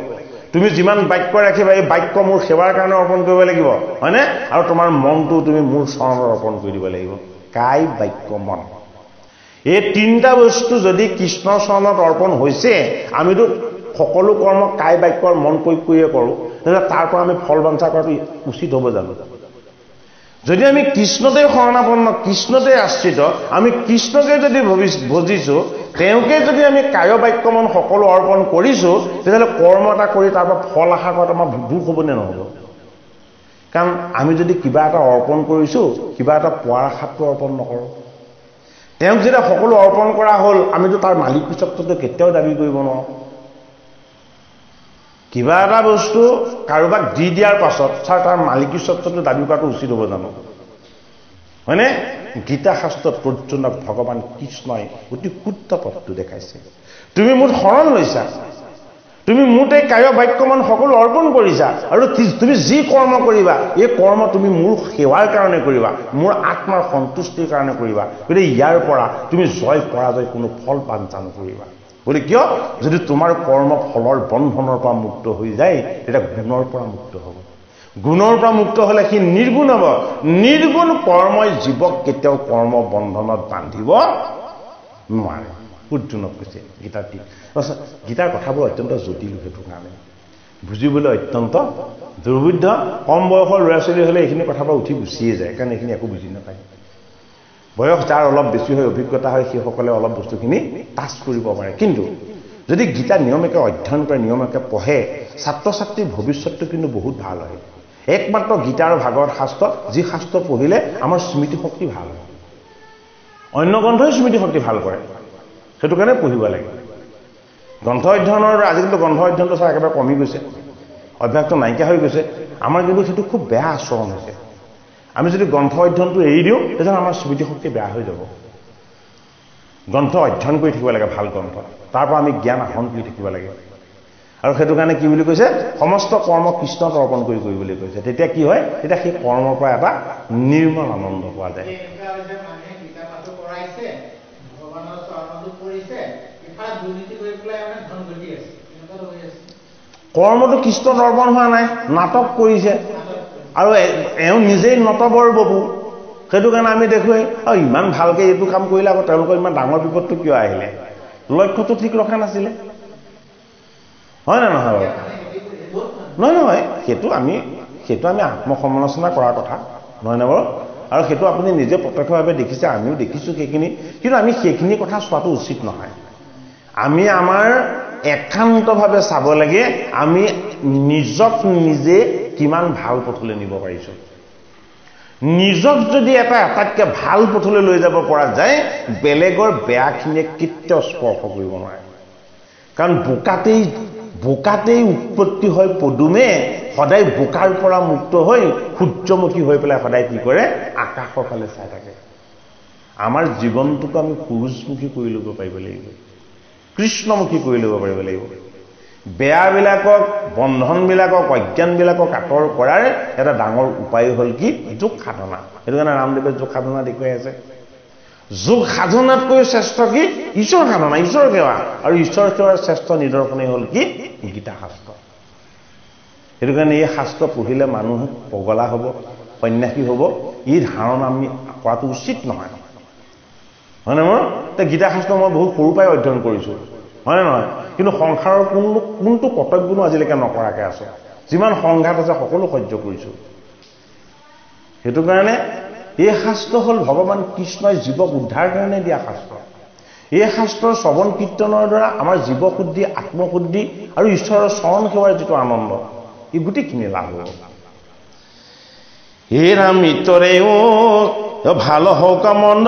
Speaker 1: তুমি যিমান বাক্য ৰাখিবা, এই বাক্য মোৰ সেৱাৰ কাৰণে অৰ্পণ কৰিব লাগিব, হয়নে? আৰু তোমাৰ মনটো তুমি মোৰ চৰণত অৰ্পণ কৰি দিব লাগিব। কাই, বাক্য, মন, এই তিনিটা বস্তু যদি কৃষ্ণৰ চৰণত অৰ্পণ হৈছে, আমিতো সকলো কৰ্ম কাই, বাক্যৰ মন প্ৰয়োগ কৰিয়ে কৰোঁ, তেতিয়াহ'লে তাৰ পৰা আমি ফল বাঞ্ছা কৰাটো উচিত হ'ব জানো? যদি আমি কৃষ্ণতে শৰণাপন্ন, কৃষ্ণতে আশ্ৰিত, আমি কৃষ্ণকে যদি ভজিছোঁ, তেওঁকে যদি আমি কায় বাক্য মন সকলো অৰ্পণ কৰিছোঁ, তেতিয়াহ'লে কৰ্ম এটা কৰি তাৰ পৰা ফল আশা কৰাটো আমাৰ দুখ হ'বনে নহ'ব? কাৰণ আমি যদি কিবা এটা অৰ্পণ কৰিছোঁ, কিবা এটা পোৱাৰ আশাটো অৰ্পণ নকৰোঁ। তেওঁক যেতিয়া সকলো অৰ্পণ কৰা হ'ল, আমিতো তাৰ মালিক পিছতটো কেতিয়াও দাবী কৰিব নোৱাৰোঁ। কিবা এটা বস্তু কাৰোবাক দি দিয়াৰ পাছত তাৰ মালিকী স্বত্বটো দাবী কৰাটো উচিত হ'ব জানো? হয়নে? গীতা শাস্ত্ৰত অৰ্জুনক ভগৱান কৃষ্ণই অতি শুদ্ধ পথটো দেখাইছে। তুমি মোৰ শৰণ লৈছা, তুমি মোতে কায় বাক্য মন সকলো অৰ্পণ কৰিছা আৰু তুমি যি কৰ্ম কৰিবা এই কৰ্ম তুমি মোৰ সেৱাৰ কাৰণে কৰিবা, মোৰ আত্মাৰ সন্তুষ্টিৰ কাৰণে কৰিবা। গতিকে ইয়াৰ পৰা তুমি জয় পৰাজয় কোনো ফল বাঞ্ছা নকৰিবা। গতিকে কিয়? যদি তোমাৰ কৰ্ম ফলৰ বন্ধনৰ পৰা মুক্ত হৈ যায় তেতিয়া গুণৰ পৰা মুক্ত হ'ব। গুণৰ পৰা মুক্ত হ'লে সি নিৰ্গুণ হ'ব। নিৰ্গুণ কৰ্মই জীৱক কেতিয়াও কৰ্ম বন্ধনত বান্ধিব নোৱাৰে। অৰ্জুনক কৈছে গীতাৰ ঠিক। গীতাৰ কথাবোৰ অত্যন্ত জটিল, সেইটো কাৰণে বুজিবলৈ অত্যন্ত দুৰ্বোধ্য। কম বয়সৰ ল'ৰা ছোৱালী হ'লে এইখিনি কথাৰ পৰা উঠি গুচিয়ে যায়, কাৰণ এইখিনি একো বুজি নাপায়। বয়স যাৰ অলপ বেছি হয়, অভিজ্ঞতা হয়, সেইসকলে অলপ বস্তুখিনি টাচ কৰিব পাৰে। কিন্তু যদি গীতা নিয়মীয়াকৈ অধ্যয়ন কৰে, নিয়মীয়াকৈ পঢ়ে, ছাত্ৰ ছাত্ৰীৰ ভৱিষ্যতটো কিন্তু বহুত ভাল হয়। একমাত্ৰ গীতা আৰু ভাগৱত শাস্ত্ৰ, যি শাস্ত্ৰ পঢ়িলে আমাৰ স্মৃতিশক্তি ভাল হয়। অন্য গ্ৰন্থই স্মৃতিশক্তি ভাল কৰে, সেইটো কাৰণে পঢ়িব লাগে। গ্ৰন্থ অধ্যয়নৰ আজিকালিতো গ্ৰন্থ অধ্যয়নটো চাই একেবাৰে কমি গৈছে, অভ্যাসটো নাইকিয়া হৈ গৈছে। আমাৰ কিন্তু সেইটো খুব বেয়া আচৰণ হৈছে। আমি যদি গ্ৰন্থ অধ্যয়নটো এৰি দিওঁ তেতিয়াহ'লে আমাৰ স্মৃতিশক্তি বেয়া হৈ যাব। গ্ৰন্থ অধ্যয়ন কৰি থাকিব লাগে, ভাল গ্ৰন্থ, তাৰ পৰা আমি জ্ঞান আহৰণ কৰি থাকিব লাগে। আৰু সেইটো কাৰণে কি বুলি কৈছে? সমস্ত কৰ্ম কৃষ্ণক অৰ্পণ কৰি কৰিবলৈ কৈছে। তেতিয়া কি হয়? তেতিয়া সেই কৰ্মৰ পৰা এটা নিৰ্মল আনন্দ পোৱা যায়। কৰ্মটো কৃষ্ণত অৰ্পণ হোৱা নাই, নাটক কৰিছে আৰু এওঁ নিজেই নটবৰ ববু। সেইটো কাৰণে আমি দেখোৱেই ইমান ভালকৈ এইটো কাম কৰিলে, আকৌ তেওঁলোকৰ ইমান ডাঙৰ বিপদটো কিয় আহিলে? লক্ষ্যটো ঠিক ৰখা নাছিলে, হয় নে নহয় বাৰু? নহয়, সেইটো আমি আত্মসমালোচনা কৰাৰ কথা নহয় নে বাৰু? আৰু সেইটো আপুনি নিজে প্ৰত্যক্ষভাৱে দেখিছে, আমিও দেখিছোঁ সেইখিনি। কিন্তু আমি সেইখিনি কথা চোৱাটো উচিত নহয়। আমি আমাৰ একান্তভাৱে চাব লাগে আমি নিজক নিজে কিমান ভাল পথলৈ নিব পাৰিছোঁ। নিজক যদি এটাতকৈ ভাল পথলৈ লৈ যাব পৰা যায়, বেলেগৰ বেয়াখিনিয়ে কেতিয়াও স্পৰ্শ কৰিব নোৱাৰে। কাৰণ বোকাতেই উৎপত্তি হয় পদুমে, সদায় বোকাৰ পৰা মুক্ত হৈ সূৰ্যমুখী হৈ পেলাই সদায় কি কৰে? আকাশৰ ফালে চাই থাকে। আমাৰ জীৱনটোকো আমি সূৰুযমুখী কৰি ল'ব পাৰিব লাগিব, কৃষ্ণমুখী কৰি ল'ব পাৰিব লাগিব। বেয়াবিলাকক, বন্ধনবিলাকক, অজ্ঞানবিলাকক আঁতৰ কৰাৰ এটা ডাঙৰ উপায় হ'ল কি? যোগ সাধনা। সেইটো কাৰণে ৰামদেৱে যোগ সাধনা দেখুৱাই আছে। যোগ সাধনাতকৈ শ্ৰেষ্ঠ কি? ঈশ্বৰ সাধনা, ঈশ্বৰ সেৱা। আৰু ঈশ্বৰ সেৱাৰ শ্ৰেষ্ঠ নিদৰ্শনেই হ'ল কি? গীতা শাস্ত্ৰ। সেইটো কাৰণে এই শাস্ত্ৰ পঢ়িলে মানুহ পগলা হ'ব, সন্ন্যাসী হ'ব, এই ধাৰণা আমি কৰাটো উচিত নহয়, হয়নে? মই গীতা শাস্ত্ৰ মই বহুত সৰুৰ পৰাই অধ্যয়ন কৰিছোঁ, হয়নে নহয়? কিন্তু সংসাৰৰ কোনটো কৰ্তব্যনো আজিলৈকে নকৰাকৈ আছোঁ। যিমান সংঘাত আছে সকলো সহ্য কৰিছোঁ। সেইটো কাৰণে এই শাস্ত্ৰ হ'ল ভগৱান কৃষ্ণই জীৱক উদ্ধাৰ কাৰণে দিয়া শাস্ত্ৰ। এই শাস্ত্ৰৰ শ্ৰৱণ কীৰ্তনৰ দ্বাৰা আমাৰ জীৱশুদ্ধি, আত্মশুদ্ধি আৰু ঈশ্বৰৰ চৰণ সেৱাৰ যিটো আনন্দ, এই গোটেইখিনি লাভ হ'ব। হে ৰাম ইতৰেও ভাল হওক মন্দ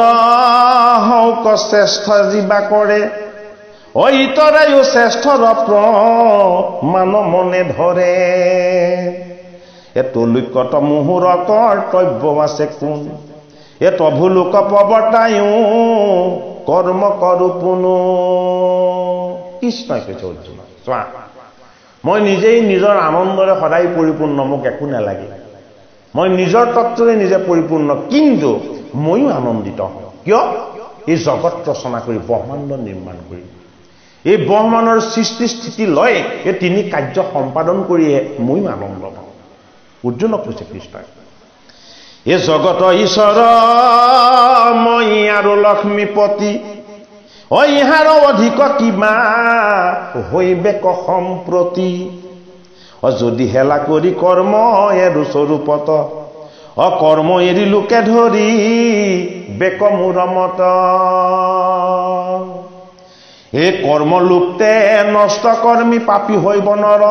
Speaker 1: হওক শ্ৰেষ্ঠ জীৱা কৰে, ইতৰেও শ্ৰেষ্ঠৰ মান মনে ধৰে। এতলৈকত মুহুৰ কৰ্তব্য আছে কোন, ভুলোক প্ৰৱৰ্তায়ো কৰ্ম কৰো পুনো। কৃষ্ণই কৈছে অৰ্জুন, চোৱা মই নিজেই নিজৰ আনন্দৰে সদায় পৰিপূৰ্ণ, মোক একো নালাগে। মই নিজৰ তত্ত্বৰে নিজে পৰিপূৰ্ণ, কিন্তু ময়ো আনন্দিত হওঁ। কিয়? এই জগত ৰচনা কৰি, ব্ৰহ্মাণ্ড নিৰ্মাণ কৰি, এই ব্ৰহ্মাণ্ডৰ সৃষ্টি স্থিতি লয়, এই তিনি কাৰ্য সম্পাদন কৰিয়ে ময়ো আনন্দ পাওঁ। অৰ্জুনক কৈছে কৃষ্ণই, এই জগত ঈশ্বৰ মই আৰু লক্ষ্মীপতি, ইহাৰ অধিক কিবা হৈবেক সম্প্ৰতি। যদি হেলা কৰি কৰ্ম এৰু স্বৰূপত, কৰ্ম এৰি লোকে ধৰি বেক মোৰ মত। এই কৰ্ম লোকতে নষ্ট কৰ্মী পাপী হৈ বনৰ,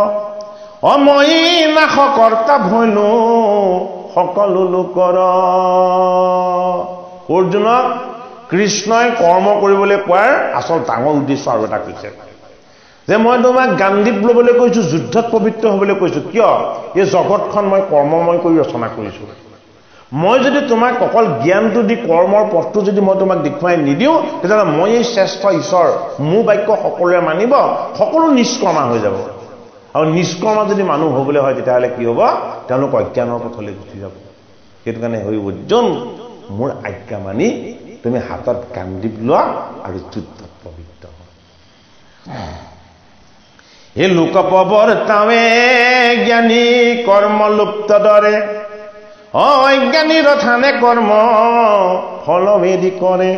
Speaker 1: মই নাশকৰ্তা ভৈলো সকলো লোকৰ। অৰ্জুনক কৃষ্ণই কৰ্ম কৰিবলৈ কোৱাৰ আচল ডাঙৰ উদ্দেশ্য আৰু এটা কৈছে, যে মই তোমাক গান্ধীত ল'বলৈ কৈছোঁ, যুদ্ধত পবিত্ৰ হ'বলৈ কৈছোঁ। কিয়? এই জগতখন মই কৰ্মময় কৰি ৰচনা কৰিছোঁ। মই যদি তোমাক অকল জ্ঞানটো দি কৰ্মৰ পথটো যদি মই তোমাক দেখুৱাই নিদিওঁ, তেতিয়াহ'লে মই এই শ্ৰেষ্ঠ ঈশ্বৰ, মোৰ বাক্য সকলোৱে মানিব, সকলো নিষ্কৰ্মা হৈ যাব। আৰু নিষ্কৰ্ম যদি মানুহ হ'বলৈ হয় তেতিয়াহ'লে কি হ'ব তেওঁলোক অজ্ঞানৰ পথলৈ গুচি যাব সেইটো কাৰণে হৈ অৰ্জুন মোৰ আজ্ঞা মানি তুমি হাতত গাণ্ডীৱ লোৱা আৰু যুদ্ধত পবিত্ৰ হোৱা এই লোক প্ৰৱৰ্তাৱে জ্ঞানী কৰ্মলুপ্ত দৰে অজ্ঞানীৰ থানে কৰ্ম ফলভেদী কৰে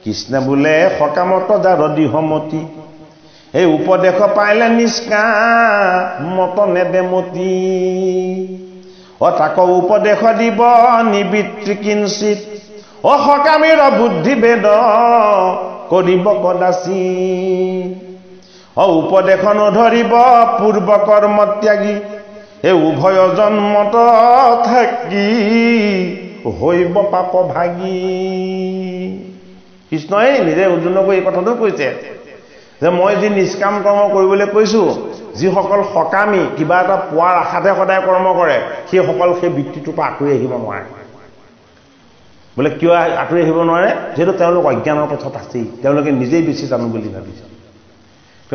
Speaker 1: কৃষ্ণ বোলে সকামত যাৰ দৃঢ়মতি এই উপদেশ পাইলে নিষ্কামত নেদেমতি তাক উপদেশ দিব নিবৃত্তি কিঞ্চিত সকামীৰ বুদ্ধি ভেদ কৰিব কদাচি উপদেশ নধৰিব পূৰ্ব কৰ্ম ত্যাগী এই উভয় জন্মত থাকি হৈব পাপ ভাগী কৃষ্ণই নিজে অৰ্জুনক এই কথাটো কৈছে যে মই যি নিষ্কাম কৰ্ম কৰিবলৈ কৈছোঁ যিসকল সকামী কিবা এটা পোৱাৰ আশাতে সদায় কৰ্ম কৰে সেইসকল সেই বৃত্তিটোৰ পৰা আঁতৰি আহিব নোৱাৰে বোলে কিয় আঁতৰি আহিব নোৱাৰে যিহেতু তেওঁলোক অজ্ঞানৰ পথত আছেই তেওঁলোকে নিজেই বেছি জানো বুলি ভাবিছে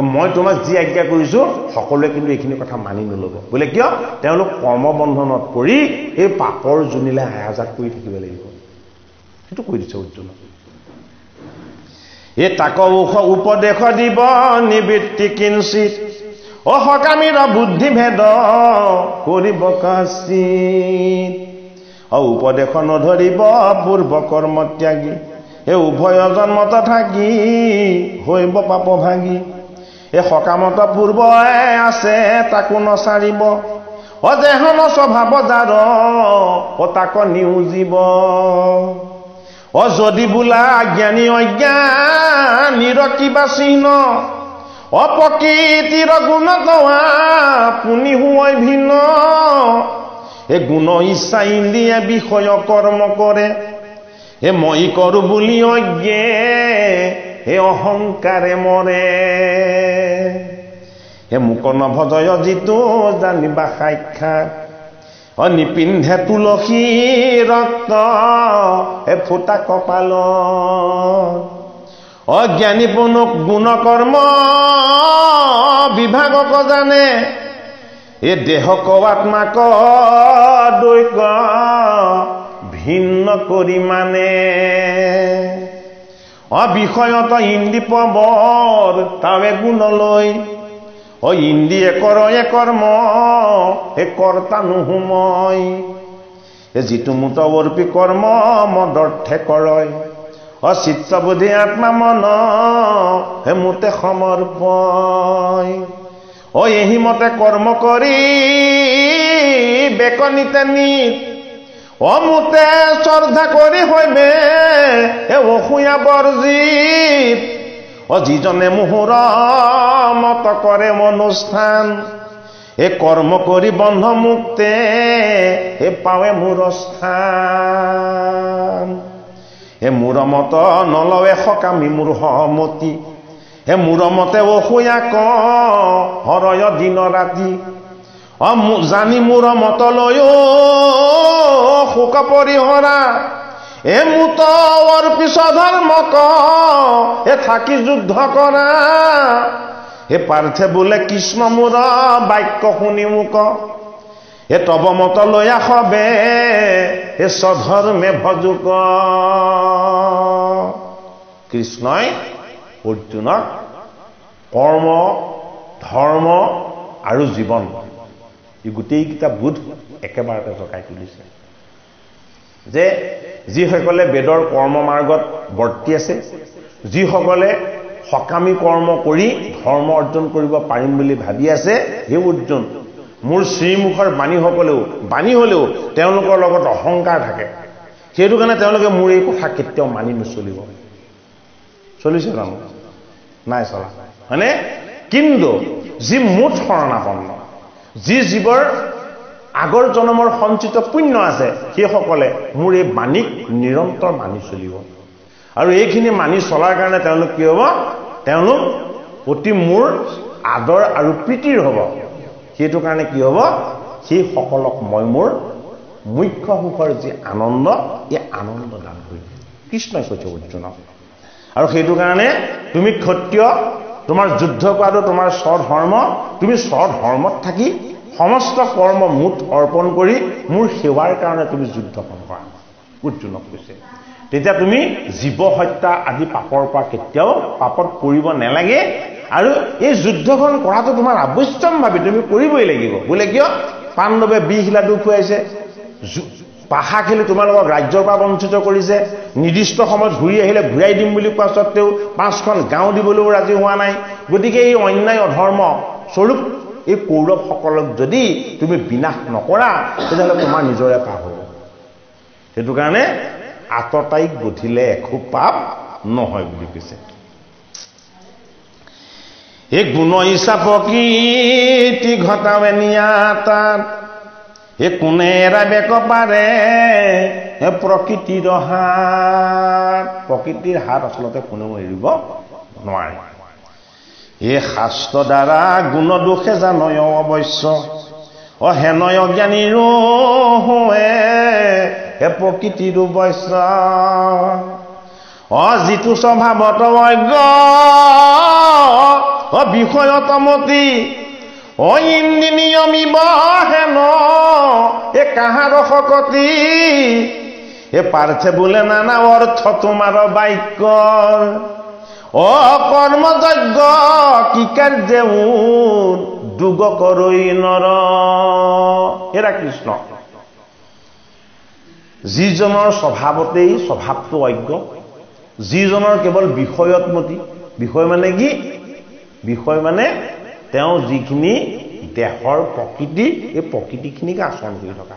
Speaker 1: মই তোমাক যি আজ্ঞা কৰিছোঁ সকলোৱে কিন্তু এইখিনি কথা মানি নল'ব বোলে কিয় তেওঁলোক কৰ্মবন্ধনত পৰি এই পাপৰ জুনিলে হায়াজাত কৰি থাকিব লাগিব সেইটো কৈ দিছে অৰ্জুনক এই তাক উপদেশ দিব নিবৃত্তি কিঞ্চিত সকামীৰ বুদ্ধি ভেদ কৰিব কাচিত উপদেশ নধৰিব পূৰ্ব কৰ্ম ত্যাগী এই উভয় জন্মত থাকি হৈব পাপ ভাগী এই সকামত পূৰ্ব আছে তাকো নচাৰিব দেহন স্বভাৱ যাৰ তাক নিউজিব যদি বোলা জ্ঞানী অজ্ঞানীৰ কিবা চিহ্ন প্ৰকৃতিৰ গুণ গোৱা পুনি হুৱই ভিন্ন এই গুণ ইচ্ছা ইন্দ্ৰিয়ে বিষয় কৰ্ম কৰে মই কৰোঁ বুলি অজ্ঞে এই অহংকাৰে মৰে মোক নভজয় যিটো জানিবা সাক্ষাৎ নিপিন্ধে তুলসী ৰক্ত ফুটা কপাল অজ্ঞানী পুনুক গুণ কৰ্ম বিভাগক জানে এই দেহক আত্মাক দৈক ভিন্ন কৰি মানে বিষয়ত ইন্দ্ৰি প্ৰবৰ তাৱে গুণলৈ ইন্দ্ৰিয়ে কৰে কৰ্ম কৰ্তা নোহোময় যিটো মুতৱৰ্পী কৰ্ম মদৰ্থে কৰয় চিত্তবুদ্ধি আত্মা মন মোতে সমৰ্পয় এহি মতে কৰ্ম কৰি বেকনিতে নিত মোতে শ্ৰদ্ধা কৰি হৈবে অসূয়া বৰ্জিত যিজনে মোহৰ মত কৰে অনুষ্ঠান কৰ্ম কৰি বন্ধ মুক্তে পাৱে মোৰ স্থান মোৰ মত নলৱে সকামী মোৰ সমতি মোৰ মতে অসূয়া হৰয় দিন ৰাতি জানি মোৰ মত লৈও শোক পৰিহৰা মুত পিছত ধৰ্মক থাকি যুদ্ধ কৰা পাৰ্থে বোলে কৃষ্ণ মোৰ বাক্য শুনি মোক তব মত লৈ আহবে স্বধৰ্মে ভজুক কৃষ্ণই অৰ্জুনক কৰ্ম ধৰ্ম আৰু জীৱন এই গোটেইকেইটা বোধ একেবাৰতে জগাই তুলিছে যে যিসকলে বেদৰ কৰ্ম মাৰ্গত বৰ্তি আছে যিসকলে সকামী কৰ্ম কৰি ধৰ্ম অৰ্জন কৰিব পাৰিম বুলি ভাবি আছে সেই অৰ্জুন মোৰ শ্ৰীমুখৰ বাণী হলেও তেওঁলোকৰ লগত অহংকাৰ থাকে সেইটো কাৰণে তেওঁলোকে মোৰ এই কথা কেতিয়াও মানি নচলিব চলিছে জানো নাই চলা মানে কিন্তু যি মুঠ শৰণাপন্ন যি জীৱৰ আগৰ জন্মৰ সঞ্চিত পুণ্য আছে সেইসকলে মোৰ এই বাণীক নিৰন্তৰ মানি চলিব আৰু এইখিনি মানি চলাৰ কাৰণে তেওঁলোক কি হ'ব তেওঁলোক অতি মোৰ আদৰ আৰু প্ৰীতিৰ হ'ব সেইটো কাৰণে কি হ'ব সেই সকলক মই মোৰ মুখ্য সুখৰ যি আনন্দ এই আনন্দ দান কৰিম কৃষ্ণই কৈছে অৰ্জুনক আৰু সেইটো কাৰণে তুমি ক্ষত্ৰিয় তোমাৰ যুদ্ধ কৰাটো তোমাৰ স্বধৰ্ম তুমি স্বধৰ্মত থাকি সমস্ত কৰ্ম মুঠ অৰ্পণ কৰি মোৰ সেৱাৰ কাৰণে তুমি যুদ্ধখন কৰা অৰ্জুনক কৈছে তেতিয়া তুমি জীৱ হত্যা আদি পাপৰ পৰা কেতিয়াও পাপত পৰিব নালাগে আৰু এই যুদ্ধখন কৰাটো তোমাৰ আৱশ্যক ভাবি তুমি কৰিবই লাগিব বোলে কিয় পাণ্ডৱে বিহিলাটো খুৱাইছে পাহা খেলি তোমালোকক ৰাজ্যৰ পৰা বঞ্চিত কৰিছে নিৰ্দিষ্ট সময়ত ঘূৰি আহিলে ঘূৰাই দিম বুলি কোৱা স্বত্তেও 5খন গাঁও দিবলৈও ৰাজি হোৱা নাই গতিকে এই অন্যায় অধৰ্ম স্বৰূপ এই কৌৰৱসকলক যদি তুমি বিনাশ নকৰা তেতিয়াহ'লে তোমাৰ নিজৰে পাপ হ'ব সেইটো কাৰণে আততাইক গঠিলে একো পাপ নহয় বুলি কৈছে এই গুণ ইচ্ছা প্ৰকৃতি ঘটাৱে নিয়াতাত এই কোনে এৰাবে পাৰে প্ৰকৃতিৰ হাত প্ৰকৃতিৰ হাত আচলতে কোনেও এৰিব নোৱাৰে এই শাস্ত্ৰ দ্বাৰা গুণ দোষে জানয় অৱশ্য হেনয় জ্ঞানীৰো হে প্ৰকৃতিৰ বৈশ্য যিটো স্বভাৱত অজ্ঞ বিষয়তমতি ইন্দ্ৰি নিয়মিব হেন কাহাৰ শকতি পাৰ্থে বোলে নানা অৰ্থ তোমাৰ বাক্যৰ কৰ্মযজ্ঞ কি কাৰ্যে দুগ কৰৈ নৰ এৰা কৃষ্ণ যিজনৰ স্বভাৱতেই স্বভাৱটো অজ্ঞ যিজনৰ কেৱল বিষয়তমতি বিষয় মানে কি বিষয় মানে তেওঁ যিখিনি দেহৰ প্ৰকৃতি এই প্ৰকৃতিখিনিকে আচৰণ কৰি থকা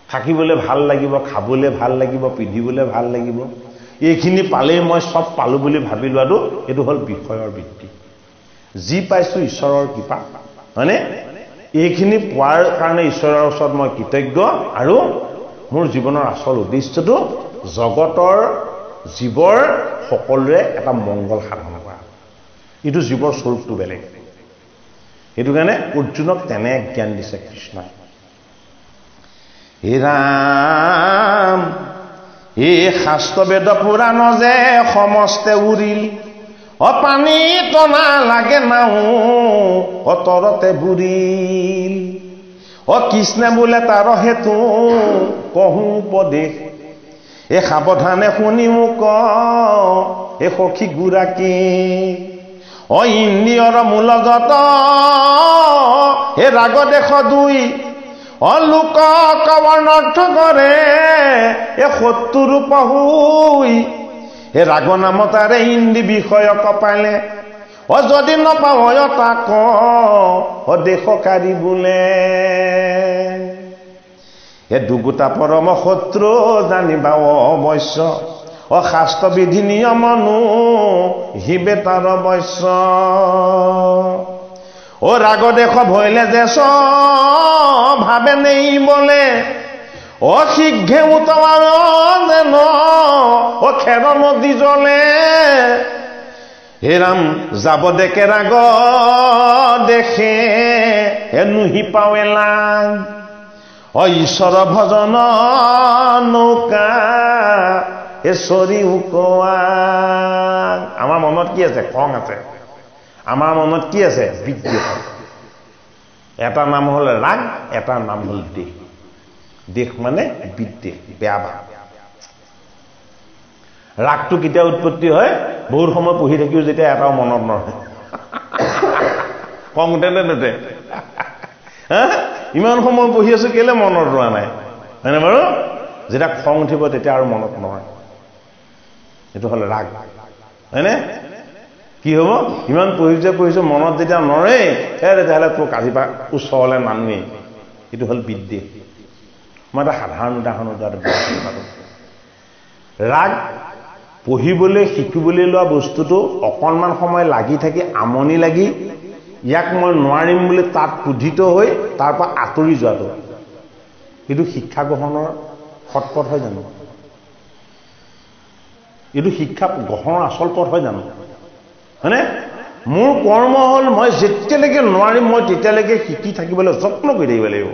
Speaker 1: থাকিবলৈ ভাল লাগিব খাবলৈ ভাল লাগিব পিন্ধিবলৈ ভাল লাগিব এইখিনি পালেই মই সব পালো বুলি ভাবি লোৱাটো এইটো হ'ল বিষয়ৰ বৃত্তি যি পাইছো ঈশ্বৰৰ কৃপা হয়নে এইখিনি পোৱাৰ কাৰণে ঈশ্বৰৰ ওচৰত মই কৃতজ্ঞ আৰু মোৰ জীৱনৰ আচল উদ্দেশ্যটো জগতৰ জীৱৰ সকলোৰে এটা মংগল সাধন কৰা এইটো জীৱৰ স্বৰূপটো বেলেগ সেইটো কাৰণে অৰ্জুনক তেনে জ্ঞান দিছে কৃষ্ণই হে ৰাম এই শাস্ত্ৰ বেদ পুৰাণ যে সমস্তে উৰিল পানী টনা লাগে নাও তৰতে বুৰিল কৃষ্ণে বোলে তাৰ হেতু কহো উপদেশ সাৱধানে শুনি মোক সখী গুৰাকী ইন্দ্ৰিয়ৰ মূলগত ৰাগ দেশ দুই লোক কৱৰ্ণৰ্থ কৰে শত্ৰু পহুই ৰাগ নাম তাৰে ইন্দ্ৰি বিষয় কপালে যদি নপাওঁ তাক দেশকাৰী বোলে দুগোটা পৰম শত্ৰু জানিবা অৱশ্য শাস্ত্ৰ বিধি নিয়মনো হিবে তাৰ অৱশ্য ৰাগ দেশ ভৈলে যে ভাবে নেই বলে শীঘ্ৰে উতৱাৰ যেন খেৰ নদী জলে হেৰাম যাব দেখে ৰাগ দেখে নুহি পাৱেলা ঈশ্বৰ ভজন নৌকা চৰি উকোৱা আমাৰ মনত কি আছে খং আছে আমাৰ মনত কি আছে বিদ্বেষ এটা নাম হ'ল ৰাগ এটা নাম হ'ল দেশ দেশ মানে বিদ্বেষ বেয়া ভাৱ ৰাগটো কেতিয়া উৎপত্তি হয় বহুত সময় পঢ়ি থাকিও যেতিয়া এটাও মনত নৰহে খং উঠে নে নুঠে ইমান সময় পঢ়ি আছো কেলে মনত ৰোৱা নাই হয়নে বাৰু যেতিয়া খং উঠিব তেতিয়া আৰু মনত নৰয় এইটো হ'ল ৰাগ হয়নে কি হ'ব ইমান পঢ়িছো মনত যেতিয়া নৰে তেতিয়াহ'লে তোক আজিৰ পৰা ওচৰলৈ নানোৱেই এইটো হ'ল বিদ্বেষ মই এটা সাধাৰণ উদাহৰণ ৰাগ পঢ়িবলৈ শিকিবলৈ লোৱা বস্তুটো অকণমান সময় লাগি থাকি আমনি লাগি ইয়াক মই নোৱাৰিম বুলি তাত ক্ৰোধিত হৈ তাৰ পৰা আঁতৰি যোৱাটো এইটো শিক্ষা গ্ৰহণৰ সৎপথ হয় জানো এইটো শিক্ষা গ্ৰহণৰ আচল পথ হয় জানো হয়নে মোৰ কৰ্ম হ'ল মই যেতিয়ালৈকে নোৱাৰিম মই তেতিয়ালৈকে শিকি থাকিবলৈ যত্ন কৰি থাকিব লাগিব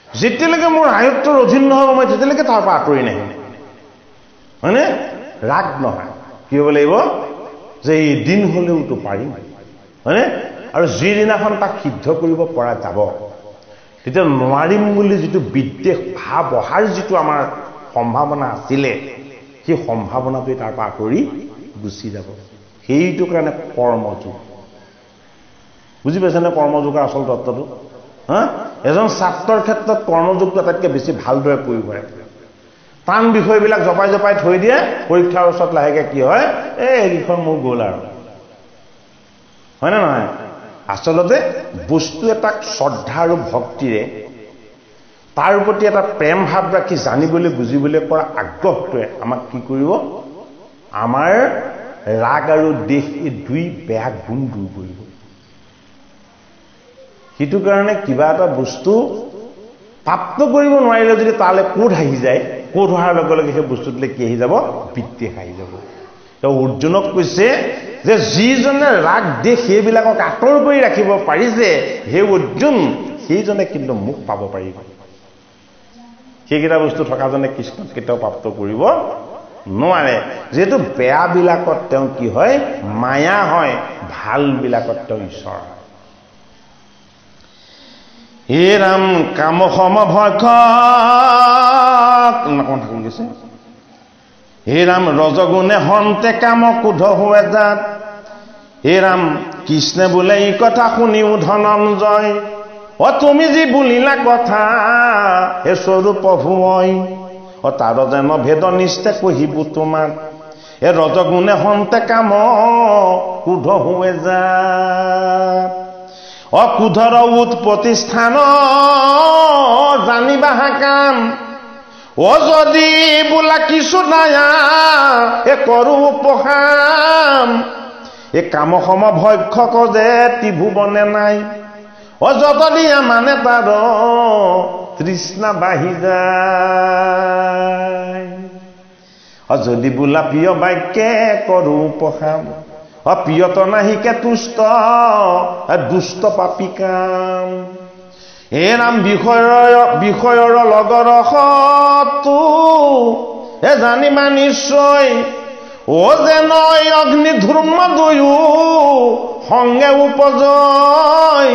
Speaker 1: যেতিয়ালৈকে মোৰ আয়ত্তৰ অধীন নহ'ব মই তেতিয়ালৈকে তাৰ পৰা আঁতৰি নাহিম হয়নে ৰাগ নহয় কি হ'ব লাগিব যে এদিন হ'লেওতো পাৰিম, হয়নে? আৰু যিদিনাখন তাক সিদ্ধ কৰিব পৰা যাব, তেতিয়া নোৱাৰিম বুলি যিটো বিদ্বেষ ভাৱ অহাৰ যিটো আমাৰ সম্ভাৱনা আছিলে, সেই সম্ভাৱনাটোৱে তাৰ পৰা আঁতৰি গুচি যাব। সেইটো কাৰণে কৰ্মযোগ। বুজি পাইছেনে কৰ্মযোগৰ আচল তত্ত্বটো? এজন ছাত্ৰৰ ক্ষেত্ৰত কৰ্মযোগটো আটাইতকৈ বেছি ভালদৰে প্ৰয়োগ হয়। টান বিষয়বিলাক জপাই জপাই থৈ দিয়ে, পৰীক্ষাৰ ওচৰত লাহেকৈ কি হয়, এইখন মোৰ গ'ল আৰু, হয়নে নহয়? আচলতে বস্তু এটাক শ্ৰদ্ধা আৰু ভক্তিৰে, তাৰ প্ৰতি এটা প্ৰেম ভাৱ ৰাখি জানিবলৈ বুজিবলৈ কৰা আগ্ৰহটোৱে আমাক কি কৰিব, আমাৰ ৰাগ আৰু দেশ এই দুই বেয়া গুণ দূৰ কৰিব। সেইটো কাৰণে কিবা এটা বস্তু প্ৰাপ্ত কৰিব নোৱাৰিলে যদি তালৈ কোধ আহি যায়, কোধ অহাৰ লগে লগে সেই বস্তুটোলৈ কি আহি যাব, বিদ্বেষ আহি যাব। তেওঁ অৰ্জুনক কৈছে যে যিজনে ৰাগ দেশ সেইবিলাকক আঁতৰ কৰি ৰাখিব পাৰিছে, হে অৰ্জুন, সেইজনে কিন্তু মোক পাব পাৰিব। সেইকেইটা বস্তু থকাজনে কৃষ্ণক কেতিয়াও প্ৰাপ্ত কৰিব নোৱাৰে। যিহেতু বেয়াবিলাকত তেওঁ কি হয়, মায়া হয়, ভালবিলাকত তেওঁ ঈশ্বৰ হয়। হে ৰাম কাম সম ভক্ষ থাকি গৈছে। হে ৰাম ৰজগুণে হন্তে কাম ক্ৰোধ হৈ যাত। হে ৰাম কৃষ্ণে বোলে এই কথা শুনিও ধনঞ্জয়, তুমি যি বুলিলা কথা হে স্বৰূপ প্ৰভুই, তাৰ যেন ভেদ নিষ্ঠে কহিব তোমাক। এ ৰজগুণে হন্তে কাম ক্ৰোধ হৈ যাত। ক্ৰোধৰ উৎপত্তি স্থান জানিবা কাম। যদি বোলা কিছু নায়া কৰো উপশাম। এই কাম সম ভক্ষক যে ত্ৰিভুৱনে নাই, যত দিয়া মানে তাৰ তৃষ্ণা বাঢ়ি যায়। যদি বোলা প্ৰিয় বাক্যে কৰো উপশাম। প্ৰিয়ত নাহিকে তুষ্ট দুষ্ট পাপী কাম। হে ৰাম বিষয়ৰ লগৰ সতু জানিবা নিশ্চয়, যে নয় অগ্নি ধূৰ্ম দুয়ো সংগে উপজয়।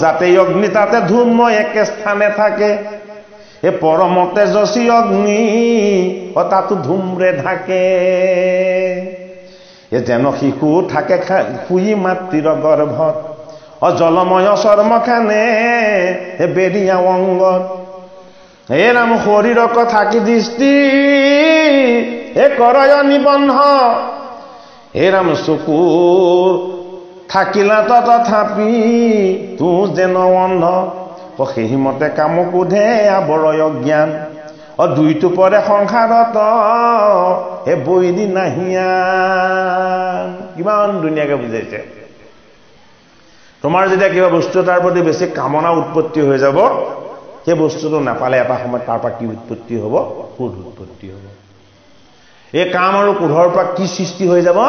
Speaker 1: যাতে অগ্নি তাতে ধূৰ্ম একে স্থানে থাকে, এ পৰম তেজস্বী অগ্নি তাতো ধূম্ৰে ঢাকে। যেন শিশু থাকে শুই মাতৃৰ গৰ্ভত, জলময় চৰ্মখানে বেৰিয়া অংগত। হে ৰাম শৰীৰক থাকি দৃষ্টি কৰয় নিবন্ধ। হে ৰাম চকুৰ থাকিলা তথাপি তু যেন অন্ধ। সেইমতে কাম ক্ৰোধে আৱৰয় জ্ঞান, দুইটো পৰে সংসাৰত হে বৈৰি নাহিয়ান। কিমান ধুনীয়াকে বুজাইছে। তোমাৰ যেতিয়া কিবা বস্তু তাৰ প্ৰতি বেছি কামনা উৎপত্তি হৈ যাব, সেই বস্তুটো নাপালে এটা সময়ত তাৰ পৰা কি উৎপত্তি হ'ব, ক্ৰোধ উৎপত্তি হ'ব। এই কাম আৰু ক্ৰোধৰ পৰা কি সৃষ্টি হৈ যাব,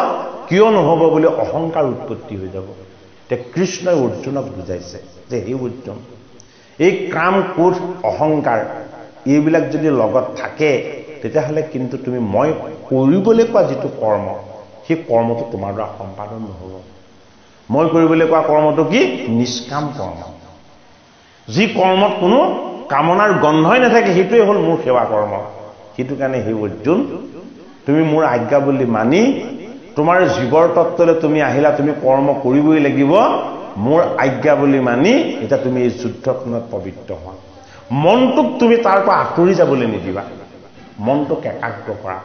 Speaker 1: কিয় নহ'ব বুলি অহংকাৰ উৎপত্তি হৈ যাব। এতিয়া কৃষ্ণই অৰ্জুনক বুজাইছে যে হে অৰ্জুন, এই কাম ক্ৰোধ অহংকাৰ এইবিলাক যদি লগত থাকে, তেতিয়াহ'লে কিন্তু তুমি মই কৰিবলৈ কোৱা যিটো কৰ্ম, সেই কৰ্মটো তোমাৰ দ্বাৰা সম্পাদন নহ'ব। মই কৰিবলৈ কোৱা কৰ্মটো কি, নিষ্কাম কৰ্ম। যি কৰ্মত কোনো কামনাৰ গন্ধই নাথাকে, সেইটোৱে হ'ল মোৰ সেৱা কৰ্ম। সেইটো কাৰণে হে অৰ্জুন, তুমি মোৰ আজ্ঞা বুলি মানি তোমাৰ জীৱৰ তত্ত্বলৈ তুমি আহিলা, তুমি কৰ্ম কৰিবই লাগিব। মোৰ আজ্ঞা বুলি মানি এতিয়া তুমি এই যুদ্ধখনত পবিত্ৰ হোৱা। মনটোক তুমি তাৰ পৰা আঁতৰি যাবলৈ নিদিবা, মনটোক একাগ্ৰ কৰা।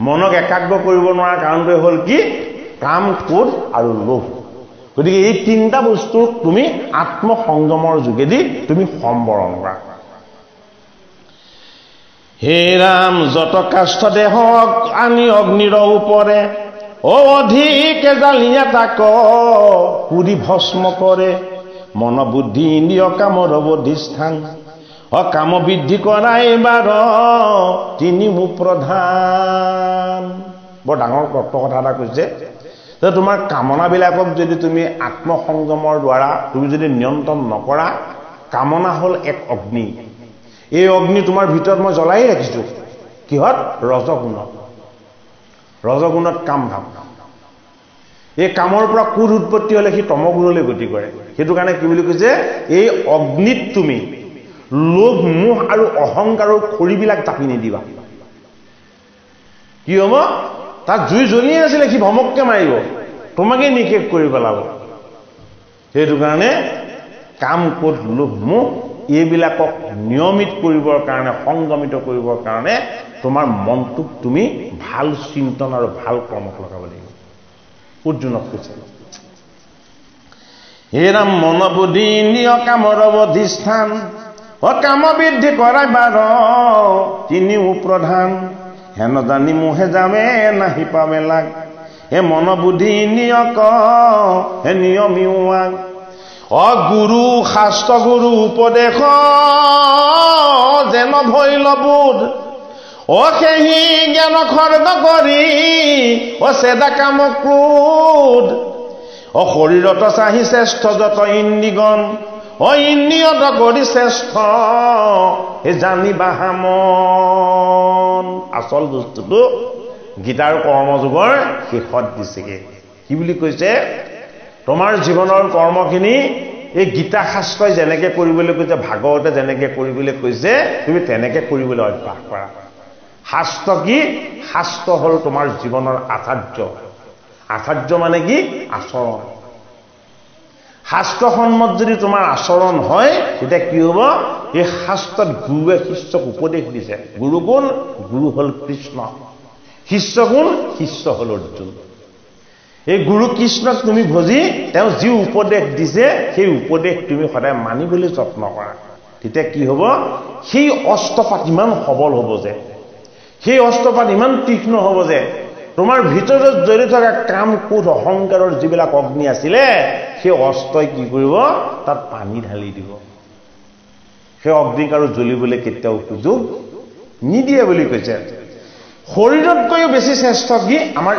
Speaker 1: মনক একাগ্ৰ কৰিব নোৱাৰা কাৰণটোৱে হ'ল কি, কাম ক্ৰোধ আৰু লোভ। গতিকে এই তিনিটা বস্তুক তুমি আত্মসংযমৰ যোগেদি তুমি সম্বৰণ কৰা। হে ৰাম যত কাষ্ঠ দেহক আনি অগ্নিৰ ওপৰে, অধিকে জালিয়া তাক পুৰি ভস্ম কৰে। মন বুদ্ধি ইন্দ্ৰিয় কামৰ অধিষ্ঠান, কাম বৃদ্ধি কৰা এইবাৰ তিনি মু প্ৰধান। বৰ ডাঙৰ তত্ত্ব কথা এটা কৈছে যে তোমাৰ কামনাবিলাকক যদি তুমি আত্মসংযমৰ দ্বাৰা তুমি যদি নিয়ন্ত্ৰণ নকৰা, কামনা হ'ল এক অগ্নি। এই অগ্নি তোমাৰ ভিতৰত মই জ্বলাই ৰাখিছোঁ। কিহত? ৰজগুণত। ৰজগুণত কাম ভাৱ। এই কামৰ পৰা ক্ৰোধ উৎপত্তি হ'লে সি তমগুণলৈ গতি কৰে সেইটো কাৰণে কি বুলি কৈছে এই অগ্নিত তুমি লোভ মোহ আৰু অহংকাৰৰ খৰিবিলাক জাপি নিদিবা কি হ'ব তাত জুই জ্বলি আছিলে সি ভমককে মাৰিব তোমাকে নিক্ষেপ কৰি পেলাব সেইটো কাৰণে কাম ক্ৰোধ লোভ মোহ এইবিলাকক নিয়মিত কৰিবৰ কাৰণে সংযমিত কৰিবৰ কাৰণে তোমাৰ মনটোক তুমি ভাল চিন্তন আৰু ভাল কৰ্মত লগাব লাগিব অৰ্জুনক কৈছে হে ৰাম মন বুদ্ধি ইন্দ্ৰিয় কামৰ অধিষ্ঠান কাম বৃদ্ধি কৰাই বাৰ তিনিও প্ৰধান হেন জানি মোহে যামে নাহি পাবে লাগ হে মন বুদ্ধি ইন্দ্ৰিয় হে নিয়মিওৱাক গুৰু শাস্ত্ৰ গুৰু উপদেশ যেন ভৈল বোধ সেহি জ্ঞান খৰ্গ কৰি চেদা কাম ক্ৰোধ শৰীৰত চাহি শ্ৰেষ্ঠ যত ইন্দ্ৰিগণ ইন্দ্ৰিয়ত কৰি শ্ৰেষ্ঠ জানিবা হামন আচল বস্তুটো গীতাৰ কৰ্মযোগৰ শেষত দিছেগে কি বুলি কৈছে তোমাৰ জীৱনৰ কৰ্মখিনি এই গীতা শাস্ত্ৰই যেনেকে কৰিবলৈ কৈছে ভাগৱতে যেনেকে কৰিবলৈ কৈছে তুমি তেনেকে কৰিবলৈ অভ্যাস কৰা শাস্ত্ৰ কি শাস্ত্ৰ হ'ল তোমাৰ জীৱনৰ আচাৰ্য মানে কি আচৰণ শাস্ত্ৰসন্মত যদি তোমাৰ আচৰণ হয় তেতিয়া কি হ'ব এই শাস্ত্ৰত গুৰুৱে শিষ্যক উপদেশ দিছে গুৰু কোন গুৰু হ'ল কৃষ্ণ শিষ্য কোন শিষ্য হ'ল অৰ্জুন এই গুৰু কৃষ্ণক তুমি ভজি তেওঁ যি উপদেশ দিছে সেই উপদেশ তুমি সদায় মানিবলৈ যত্ন কৰা তেতিয়া কি হ'ব সেই অস্ত্ৰপাত ইমান সবল হ'ব যে সেই অস্ত্ৰপাত ইমান তীক্ষ্ণ হ'ব যে তোমাৰ ভিতৰত জড়িত থকা কাম ক্ৰোধ অহংকাৰৰ যিবিলাক অগ্নি আছিলে সেই অস্ত্ৰই কি কৰিব তাত পানী ঢালি দিব সেই অগ্নিক আৰু জ্বলিবলৈ কেতিয়াও সুযোগ নিদিয়ে বুলি কৈছে শৰীৰতকৈও বেছি শ্ৰেষ্ঠ কি আমাৰ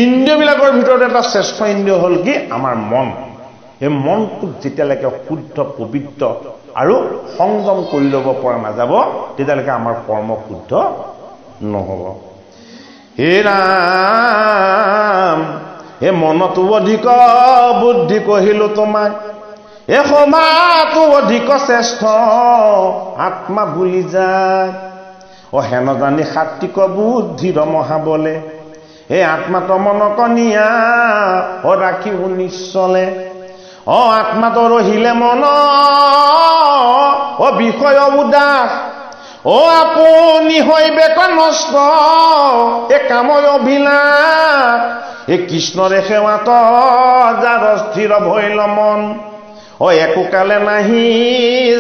Speaker 1: ইন্দ্ৰিয়বিলাকৰ ভিতৰত এটা শ্ৰেষ্ঠ ইন্দ্ৰিয় হ'ল কি আমাৰ মন এই মনটোক যেতিয়ালৈকে শুদ্ধ পবিত্ৰ আৰু সংযম কৰি ল'ব পৰা নাযাব তেতিয়ালৈকে আমাৰ কৰ্ম শুদ্ধ নহ'ব হে ৰাম হে মনটো অধিক বুদ্ধি কহিলো তোমাক এ সমাটো অধিক শ্ৰেষ্ঠ আত্মা বুলি যায় হেন জানি সাত্বিক বুদ্ধিৰ মহাবলে হে আত্মাত মনক নিয়া ৰাখিও নিশ্চলে আত্মাত ৰহিলে মন বিষয় উদাস আপুনি হৈবে নষ্ট কাময় অভিলাষ কৃষ্ণৰে সেৱাত যাৰ স্থিৰ ভৈল মন একো কালে নাহি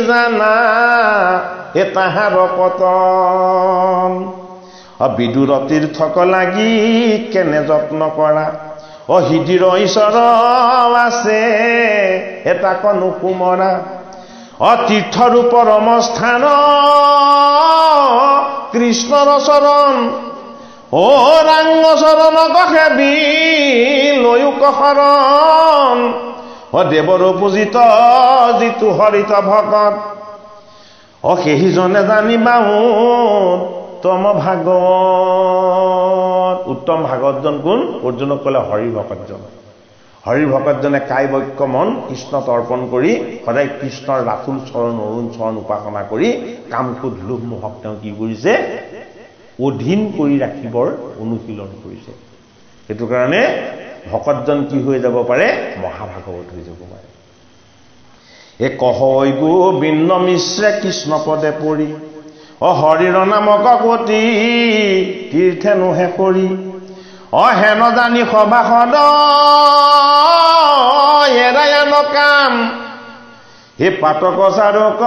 Speaker 1: জানা তাহাৰ পতন বিদুৰ তীৰ্থক লাগি কেনে যত্ন কৰা হৃদিৰ ঈশ্বৰ আছে তাক নুকুমৰা তীৰ্থৰূপ ৰমস্থান কৃষ্ণৰ চৰণ ৰাংগ চৰণক সেবি লৈক শৰণ দেৱৰ পূজিত যিটো হৰিত ভকত সেইজনে জানিবা উত্তম ভাগৱত উত্তম ভাগৱতজন কোন অৰ্জুনক ক'লে হৰি ভকতজনে কায় বক্য মন কৃষ্ণত অৰ্পণ কৰি সদায় কৃষ্ণৰ ৰাতুল চৰণ অৰুণ চৰণ উপাসনা কৰি কাম ক্ৰোধ লোভ মোহক তেওঁ কি কৰিছে অধীন কৰি ৰাখিবৰ অনুশীলন কৰিছে সেইটো কাৰণে ভকতজন কি হৈ যাব পাৰে মহাভাগৱত হৈ যাব পাৰে কহৈ গোবিন্দ মিশ্ৰে কৃষ্ণ পদে পৰি হৰিৰ নামক গতি তীৰ্থে নোহে কৰি হেন জানি সভাসদ এৰায়ান কাম হে পাতক চাৰক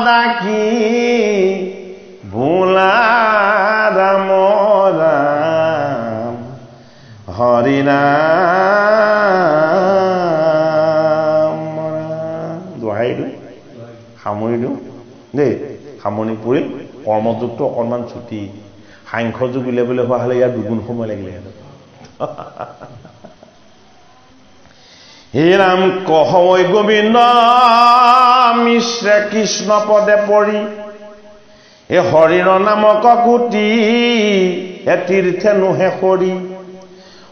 Speaker 1: ডাকি বোলা ৰাম ৰাম হৰি নাম দোহাই দিওঁ সামৰি দিওঁ দেই সামৰণি পৰিল কৰ্মযোগটো অকণমান ছুটি সাংখ্যযোগ উলিয়াবলৈ হোৱা হ'লে ইয়াৰ দুগুণ সময় লাগিলে হে ৰাম কহৈ গোবিন্দ মিশ্ৰে কৃষ্ণ পদে পৰি হৰিৰ নামক কুটি তীৰ্থে নোহে সৰি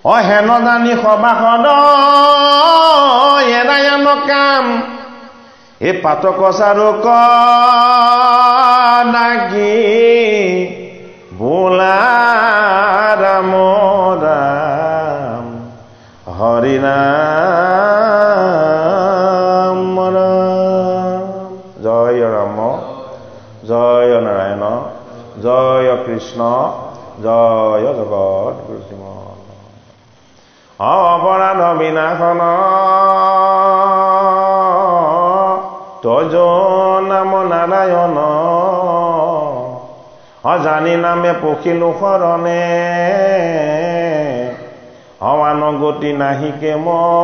Speaker 1: হেন জানি সভাসদ এৰায়ন কাম এই পাতক চাৰুক ডাকি বোলা ৰাম ৰাম হৰি নাম ৰাম। জয় ৰাম জয় নাৰায়ণ জয় কৃষ্ণ জয় জগত গুৰু শ্ৰীমন। অপৰাধ বিনাশন তজ নাম নাৰায়ণ অজানি নামে পখিলো শৰণে অৱান গতি নাহিকে মৰণে।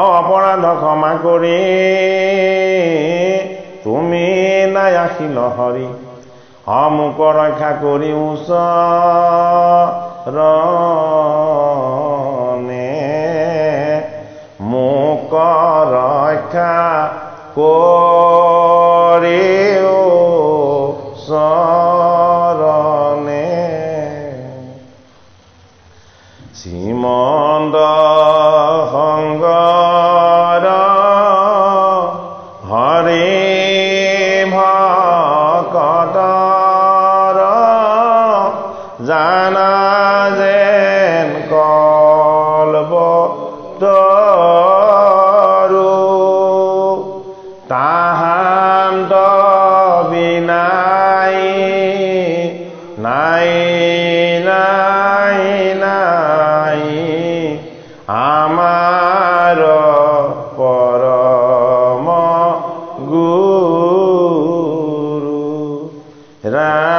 Speaker 1: অপৰাধ ক্ষমা কৰি তুমি নাই আহিল হৰি মোক ৰক্ষা কৰি ওচৰণে মোক ৰক্ষা কৰি ওচৰণে। শ্ৰীমন্ত শংকৰ হৰি ভকতৰ জানা যেন কল্পতৰু তাহান্ত বিনাই নাই নাই নাই আমাৰ পৰম গুৰু ৰাম।